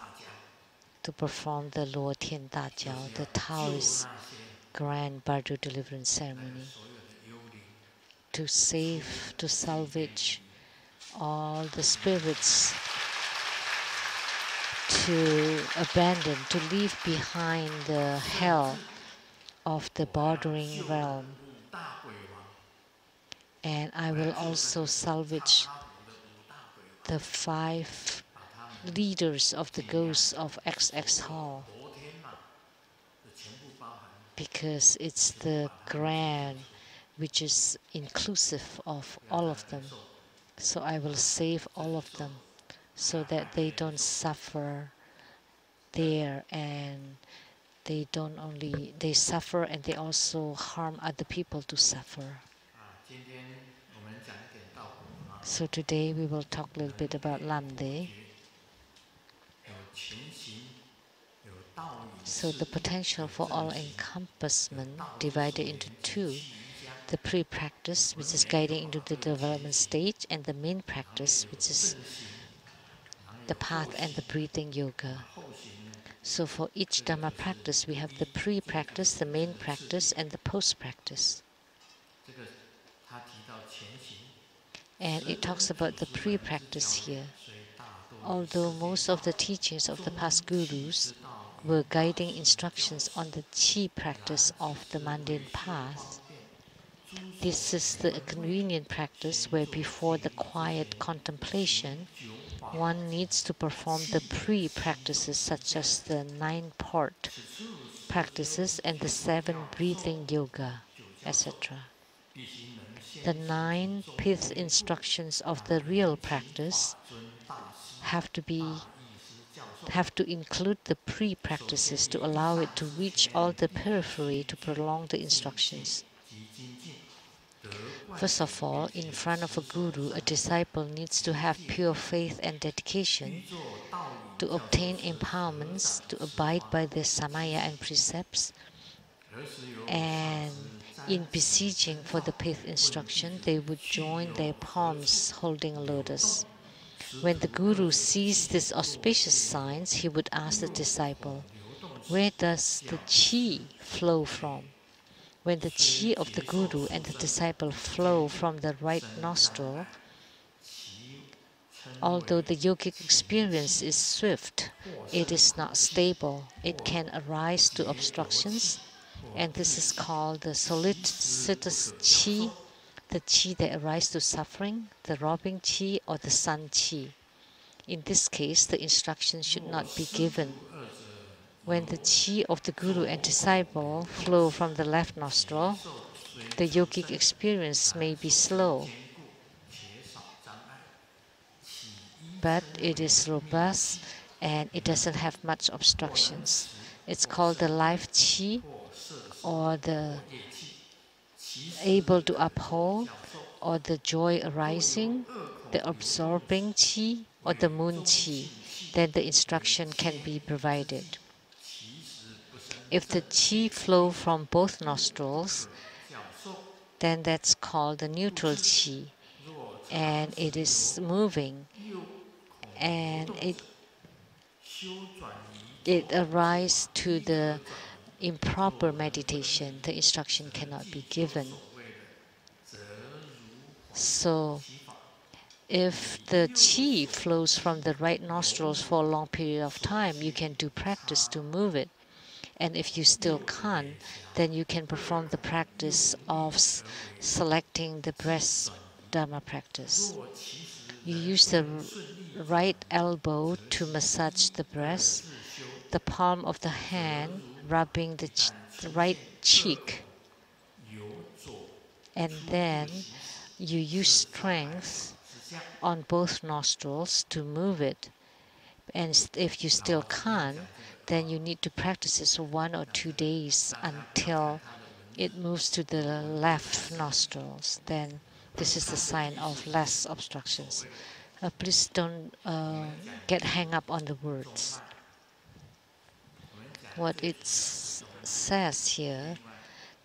Speaker 2: to perform the Luo Tian Da Jiao, the Taoist Grand Bardo Deliverance Ceremony, to salvage all the spirits, to abandon, to leave behind the hell of the bordering realm. And I will also salvage the 5 leaders of the ghosts of XX Hall, because it's the grand which is inclusive of all of them. So I will save all of them so that they don't suffer there, and they suffer and they also harm other people to suffer. So today we will talk a little bit about Lamdre. So the potential for all-encompassment divided into 2. The pre-practice, which is guiding into the development stage, and the main practice, which is the path and the breathing yoga. So for each Dhamma practice, we have the pre-practice, the main practice, and the post-practice. And it talks about the pre-practice here. Although most of the teachings of the past gurus were guiding instructions on the chi practice of the mundane path, this is the convenient practice where before the quiet contemplation, one needs to perform the pre-practices such as the 9 part practices and the 7 breathing yoga, etc. The 9 pith instructions of the real practice have to include the pre-practices to allow it to reach all the periphery to prolong the instructions. First of all, in front of a guru, a disciple needs to have pure faith and dedication to obtain empowerments, to abide by the samaya and precepts, and in beseeching for the pith instruction, they would join their palms holding a lotus. When the guru sees these auspicious signs, he would ask the disciple, "Where does the qi flow from?" When the qi of the guru and the disciple flow from the right nostril, although the yogic experience is swift, it is not stable. It can arise to obstructions, and this is called the solicitous qi, the qi that arises to suffering, the robbing qi, or the sun qi. In this case, the instruction should not be given. When the qi of the guru and disciple flow from the left nostril, the yogic experience may be slow, but it is robust and it doesn't have much obstructions. It's called the life qi, or the able to uphold, or the joy arising, the absorbing qi, or the moon qi. Then the instruction can be provided. If the qi flow from both nostrils, then that's called the neutral qi, and it is moving, and it arises to the improper meditation. The instruction cannot be given. So, if the qi flows from the right nostrils for a long period of time, you can do practice to move it. And if you still can't, then you can perform the practice of selecting the breast Dharma practice. You use the right elbow to massage the breast, the palm of the hand rubbing the right cheek, and then you use strength on both nostrils to move it. And if you still can't, then you need to practice this for 1 or 2 days until it moves to the left nostrils. Then this is the sign of less obstructions. Please don't get hung up on the words. What it says here,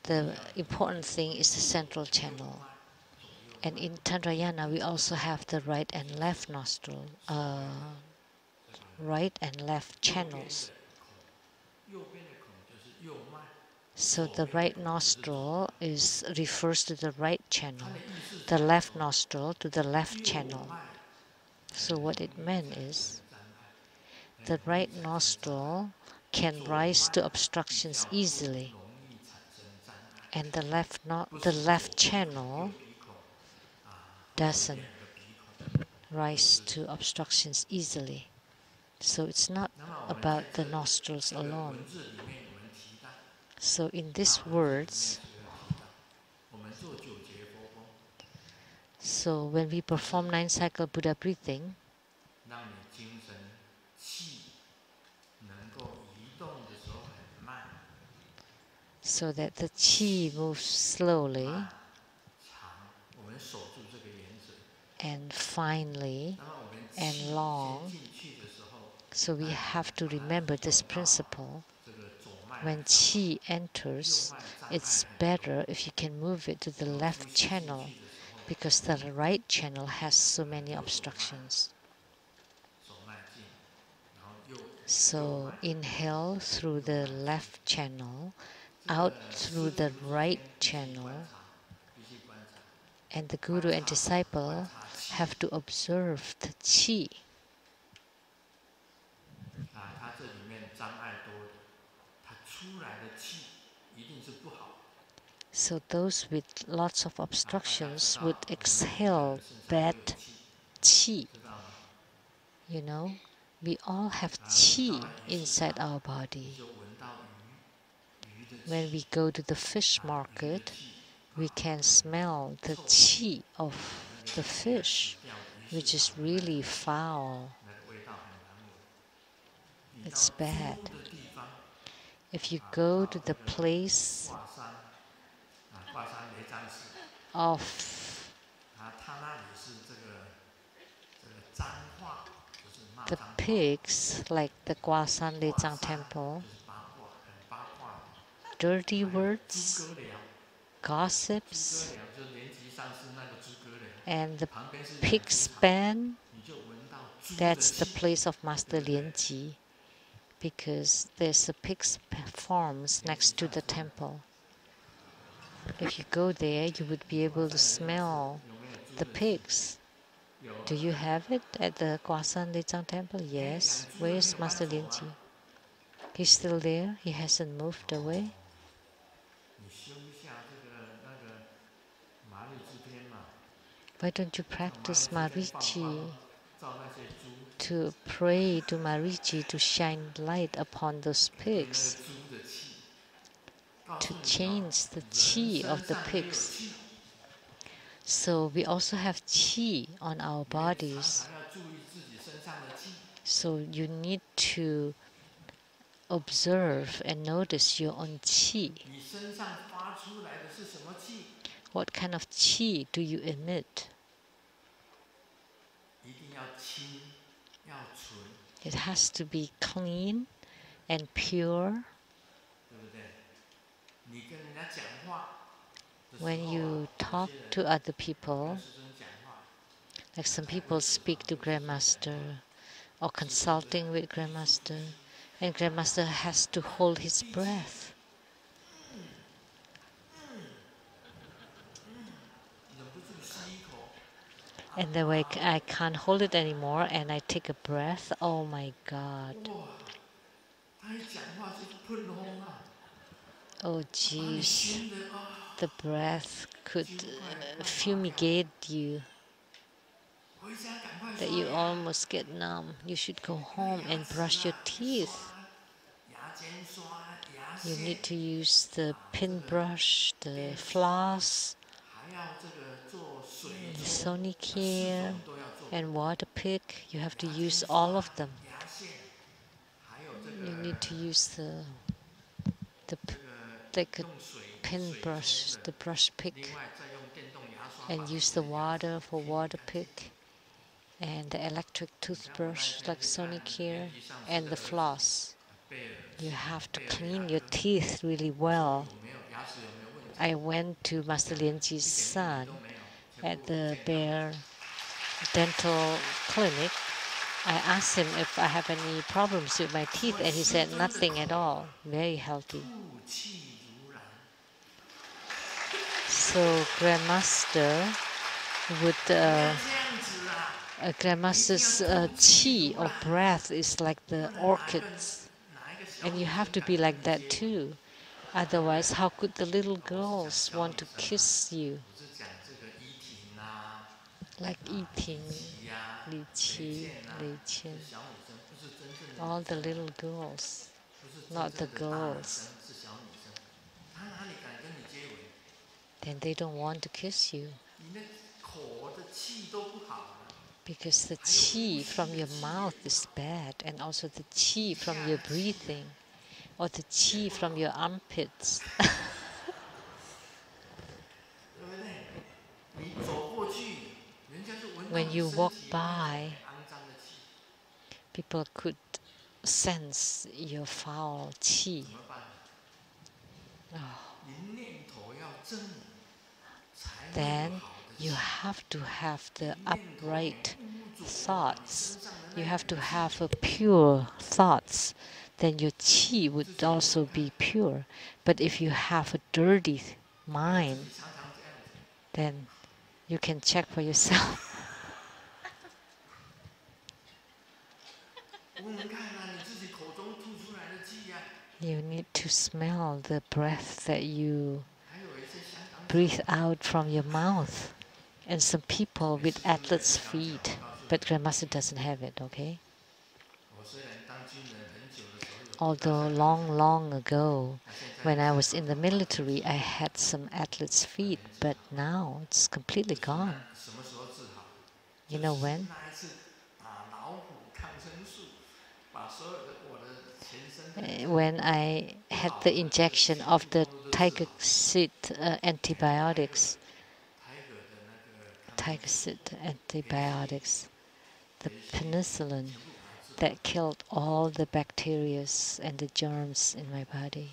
Speaker 2: the important thing is the central channel. And in Tantrayana, we also have the right and left nostril, right and left channels. So the right nostril refers to the right channel, the left nostril to the left channel. So what it meant is, the right nostril can rise to obstructions easily, and the left channel doesn't rise to obstructions easily. So it's not about the nostrils alone. So in these words, so when we perform 9-cycle Buddha breathing, so that the qi moves slowly and finely and long. So we have to remember this principle. When qi enters, it's better if you can move it to the left channel, because the right channel has so many obstructions. So inhale through the left channel, out through the right channel, and the guru and disciple have to observe the qi. So those with lots of obstructions would exhale bad qi. You know, we all have qi inside our body. When we go to the fish market, we can smell the qi of the fish, which is really foul. It's bad. If you go to the place of the pigs, like the Lamdre Lei Tsang temple, dirty words, gossips, and the pig span, that's the place of Master Lianji, because there's a pig farms next to the temple. If you go there, you would be able to smell the pigs. Do you have it at the Lamdre Lei Tsang temple? Yes. Where is Master Lianji? He's still there? He hasn't moved away? Why don't you practice Marichi to pray to Marichi to shine light upon those pigs, to change the qi of the pigs? So we also have qi on our bodies. So you need to observe and notice your own qi. What kind of qi do you emit? It has to be clean and pure. When you talk to other people, like some people speak to Grandmaster or consulting with Grandmaster, and Grandmaster has to hold his breath. And then I can't hold it anymore and I take a breath. Oh my God. Oh geez. The breath could fumigate you, that you almost get numb. You should go home and brush your teeth. You need to use the pin brush, the floss, the Sonicare, and water pick. You have to use all of them. You need to use the like a pin brush, the brush pick, and use the water for water pick, and the electric toothbrush like Sonicare, and the floss. You have to clean your teeth really well. I went to Master Lianji's son at the Bear Dental Clinic. I asked him if I have any problems with my teeth, and he said nothing at all, very healthy. So Grandmaster would Grandmaster's qi or breath is like the orchids, and you have to be like that too. Otherwise, how could the little girls want to kiss you? Like eating, Li Qi, Li Qian, all the little girls, not the girls. Then they don't want to kiss you, because the qi from your mouth is bad, and also the qi from your breathing, or the qi from your armpits. When you walk by, people could sense your foul qi. Oh. Then you have to have the upright thoughts. You have to have a pure thoughts. Then your qi would also be pure. But if you have a dirty mind, then you can check for yourself. You need to smell the breath that you breathe out from your mouth. And some people with athlete's feet, but Grandmaster doesn't have it, okay? Although long ago, when I was in the military, I had some athlete's feet, but now it's completely gone. You know when? When I had the injection of the tiger seed antibiotics, the penicillin that killed all the bacteria and the germs in my body.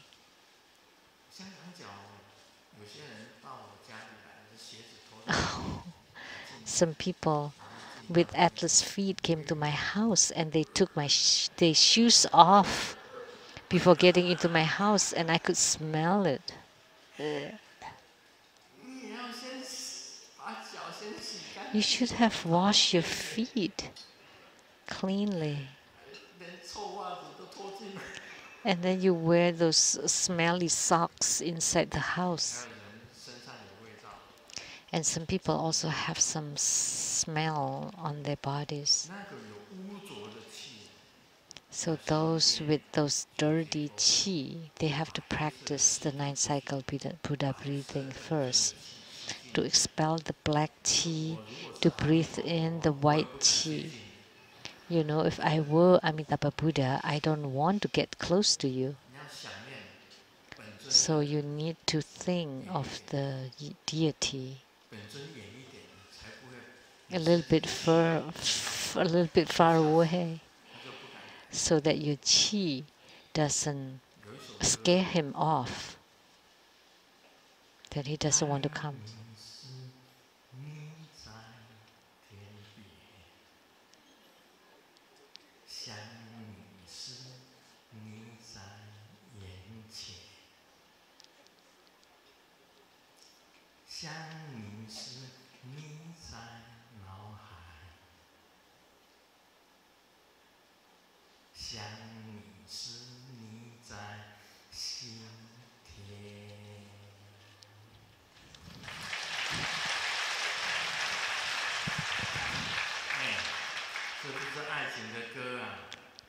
Speaker 2: Some people with athlete's feet came to my house and they took my their shoes off before getting into my house, and I could smell it. You should have washed your feet cleanly. And then you wear those smelly socks inside the house. And some people also have some smell on their bodies. So those with those dirty qi, they have to practice the 9 cycle Buddha breathing first to expel the black qi, to breathe in the white qi. You know, if I were Amitabha Buddha, I don't want to get close to you. So you need to think of the deity a little bit far away, so that your qi doesn't scare him off, that he doesn't want to come.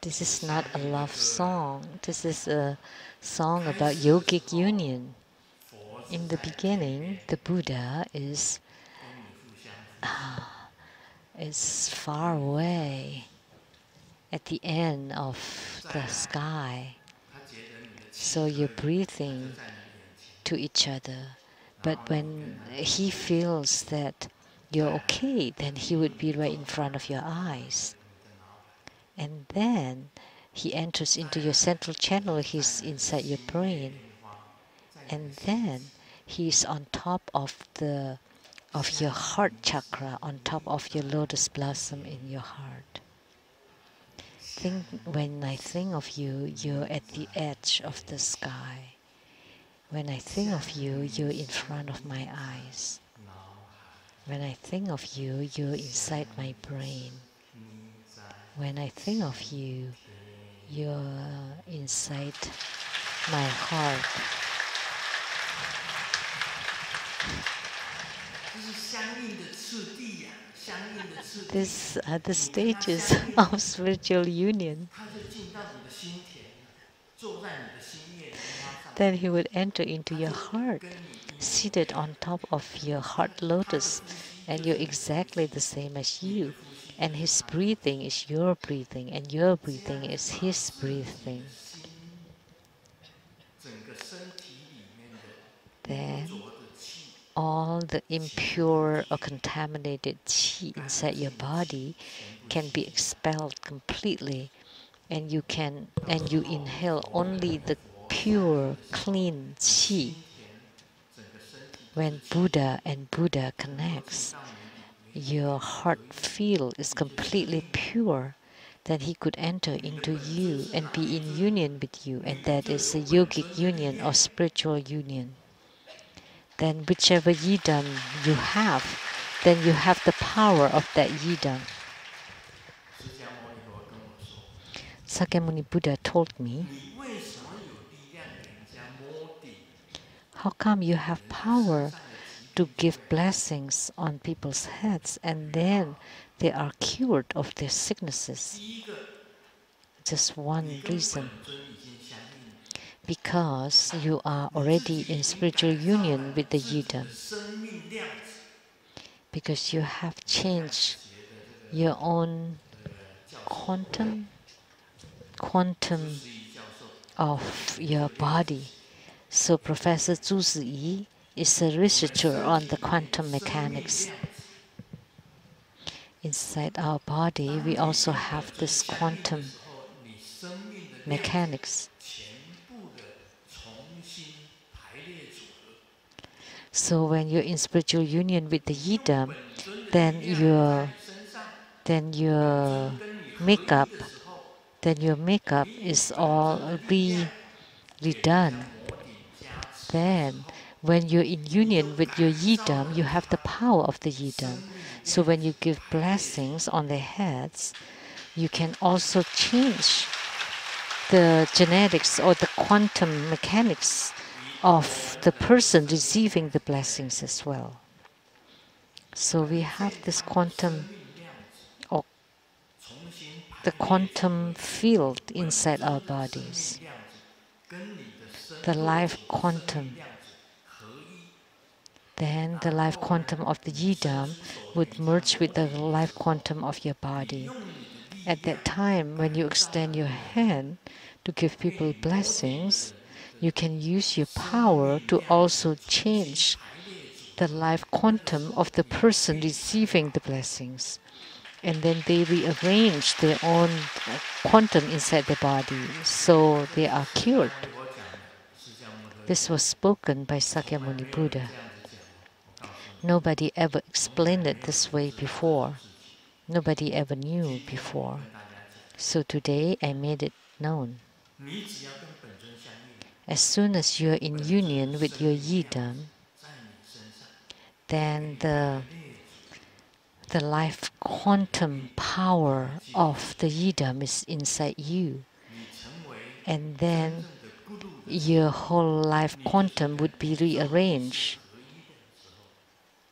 Speaker 2: This is not a love song. This is a song about yogic union. In the beginning, the Buddha is far away at the end of the sky. So you're breathing to each other. But when he feels that you're okay, then he would be right in front of your eyes. And then he enters into your central channel, he's inside your brain. And then he's on top of your heart chakra, on top of your lotus blossom in your heart. When I think of you, you're at the edge of the sky. When I think of you, you're in front of my eyes. When I think of you, you're inside my brain. When I think of you, you're inside my heart. These are the stages of spiritual union. Then he would enter into your heart, seated on top of your heart lotus, and you're exactly the same as you. And his breathing is your breathing, and your breathing is his breathing. Then all the impure or contaminated qi inside your body can be expelled completely, and you inhale only the pure, clean qi. When Buddha and Buddha connects, your heart field is completely pure. Then he could enter into you and be in union with you, and that is a yogic union or spiritual union. Then whichever yidam you have, then you have the power of that yidam. Sakyamuni Buddha told me, how come you have power to give blessings on people's heads and then they are cured of their sicknesses? just one reason. Because you are already in spiritual union with the Yidam. Because you have changed your own quantum of your body. So Professor Zhu Ziyi is a researcher on the quantum mechanics. Inside our body, we also have this quantum mechanics. So when you're in spiritual union with the Yidam, then your makeup is all redone. Then when you're in union with your Yidam, you have the power of the Yidam. So when you give blessings on their heads, you can also change the genetics or the quantum mechanics of the person receiving the blessings as well. So we have this quantum, or the quantum field inside our bodies. The life quantum. Then the life quantum of the Yidam would merge with the life quantum of your body. At that time, when you extend your hand to give people blessings, you can use your power to also change the life quantum of the person receiving the blessings. And then they rearrange their own quantum inside the body, so they are cured. This was spoken by Sakyamuni Buddha. Nobody ever explained it this way before. Nobody ever knew before. So today I made it known. As soon as you're in union with your Yidam, then the life quantum power of the Yidam is inside you. And then your whole life quantum would be rearranged.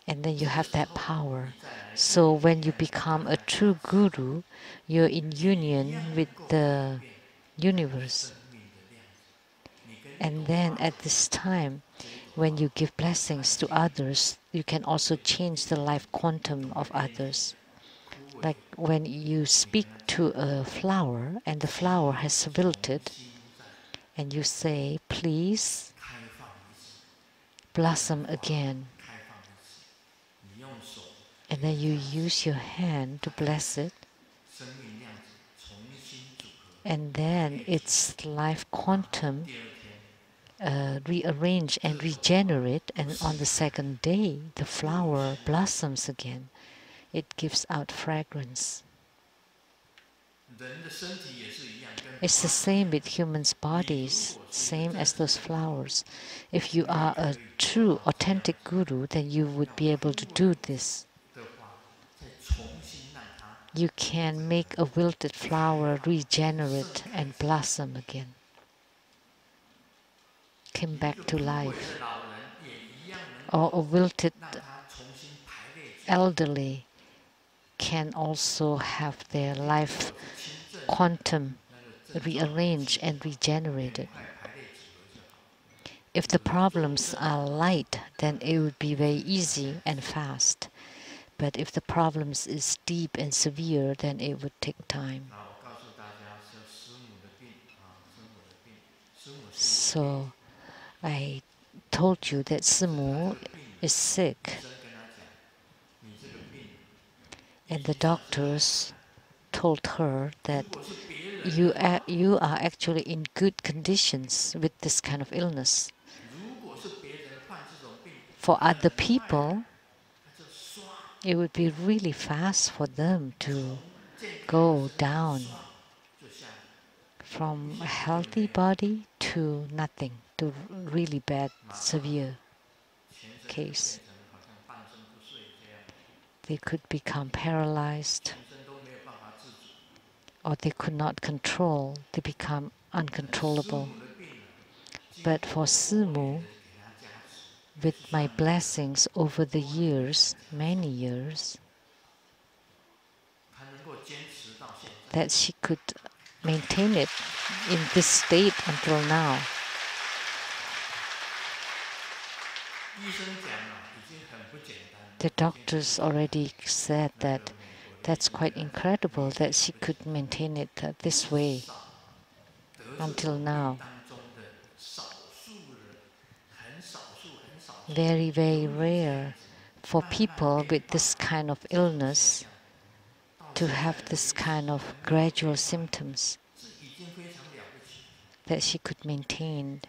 Speaker 2: And then you have that power. So when you become a true guru, you're in union with the universe. And then at this time, when you give blessings to others, you can also change the life quantum of others. Like when you speak to a flower and the flower has wilted, and you say, please blossom again. And then you use your hand to bless it. And then its life quantum rearrange and regenerate, and on the second day, the flower blossoms again. It gives out fragrance. It's the same with humans' bodies, same as those flowers. If you are a true, authentic guru, then you would be able to do this. You can make a wilted flower regenerate and blossom again. Come back to life. Or a wilted elderly can also have their life quantum rearranged and regenerated. If the problems are light, then it would be very easy and fast. But if the problems is deep and severe, then it would take time. So I told you that Simu is sick. And the doctors told her that you are actually in good conditions with this kind of illness. For other people, it would be really fast for them to go down from a healthy body to nothing, to really bad, severe case. They could become paralyzed, or they could not control, they become uncontrollable. But for Simu, with my blessings over the years, many years, that she could maintain it in this state until now. The doctors already said that that's quite incredible that she could maintain it this way until now. Very, very rare for people with this kind of illness to have this kind of gradual symptoms, that she could maintain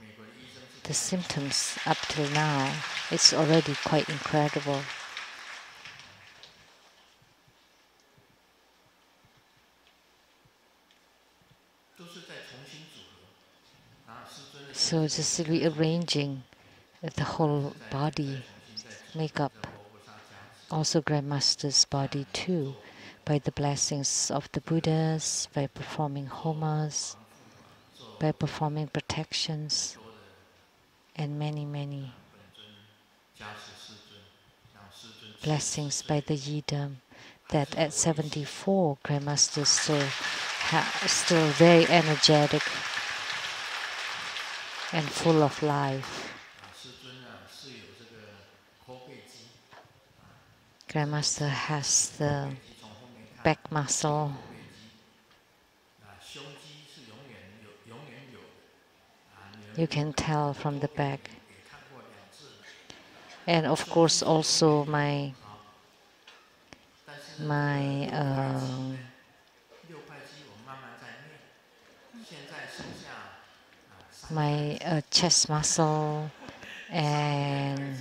Speaker 2: the symptoms up till now. It's already quite incredible. So just rearranging the whole body makeup, also Grandmaster's body too, by the blessings of the Buddhas, by performing homas, by performing protections, and many, many blessings by the Yidam, that at 74, Grandmaster still very energetic and full of life. Grandmaster has the back muscle, you can tell from the back. And of course also my chest muscle and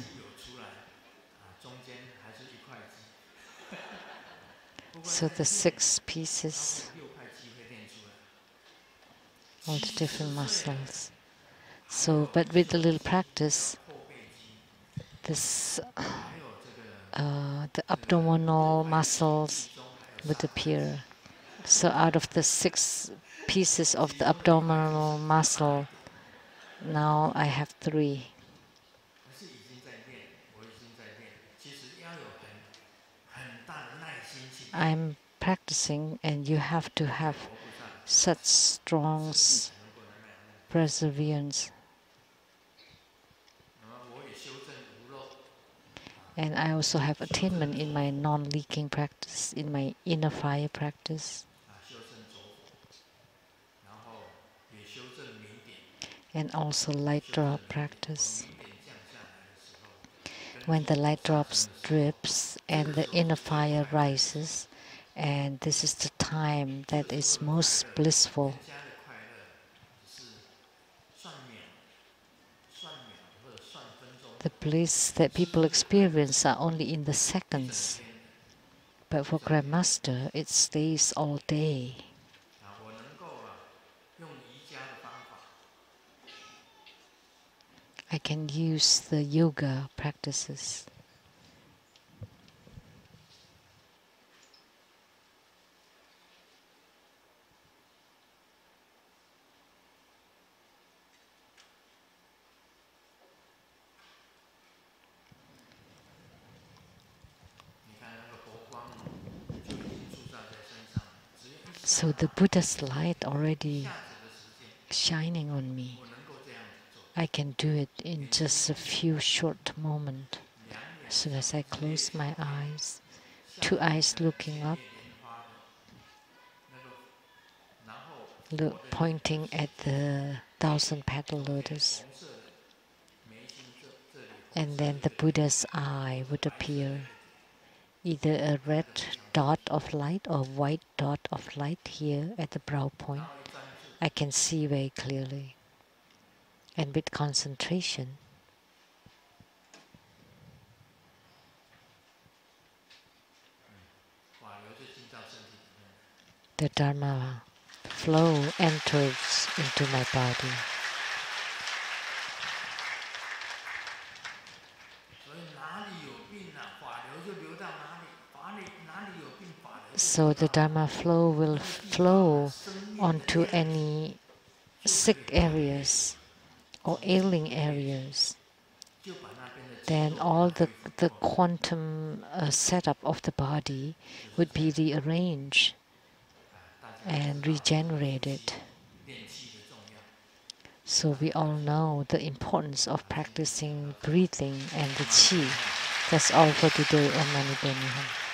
Speaker 2: so the 6 pieces, all the different muscles. So, but with a little practice, this the abdominal muscles would appear. So out of the 6 pieces of the abdominal muscle, now I have 3. I'm practicing, and you have to have such strong perseverance. And I also have attainment in my non-leaking practice, in my inner fire practice. And also light drop practice. When the light drops drips and the inner fire rises, and this is the time that is most blissful. The bliss that people experience are only in the seconds, but for Grandmaster it stays all day. I can use the yoga practices. So the Buddha's light already shining on me. I can do it in just a few short moments. As soon as I close my eyes, 2 eyes looking up, pointing at the 1,000-petal lotus. And then the Buddha's eye would appear, either a red dot of light or white dot of light here at the brow point. I can see very clearly. And with concentration, the Dharma flow enters into my body. So the Dharma flow will flow onto any sick areas or ailing areas. Then all the quantum setup of the body would be rearranged and regenerated. So we all know the importance of practicing breathing and the qi. That's all for today. Om Mani Padme Hum.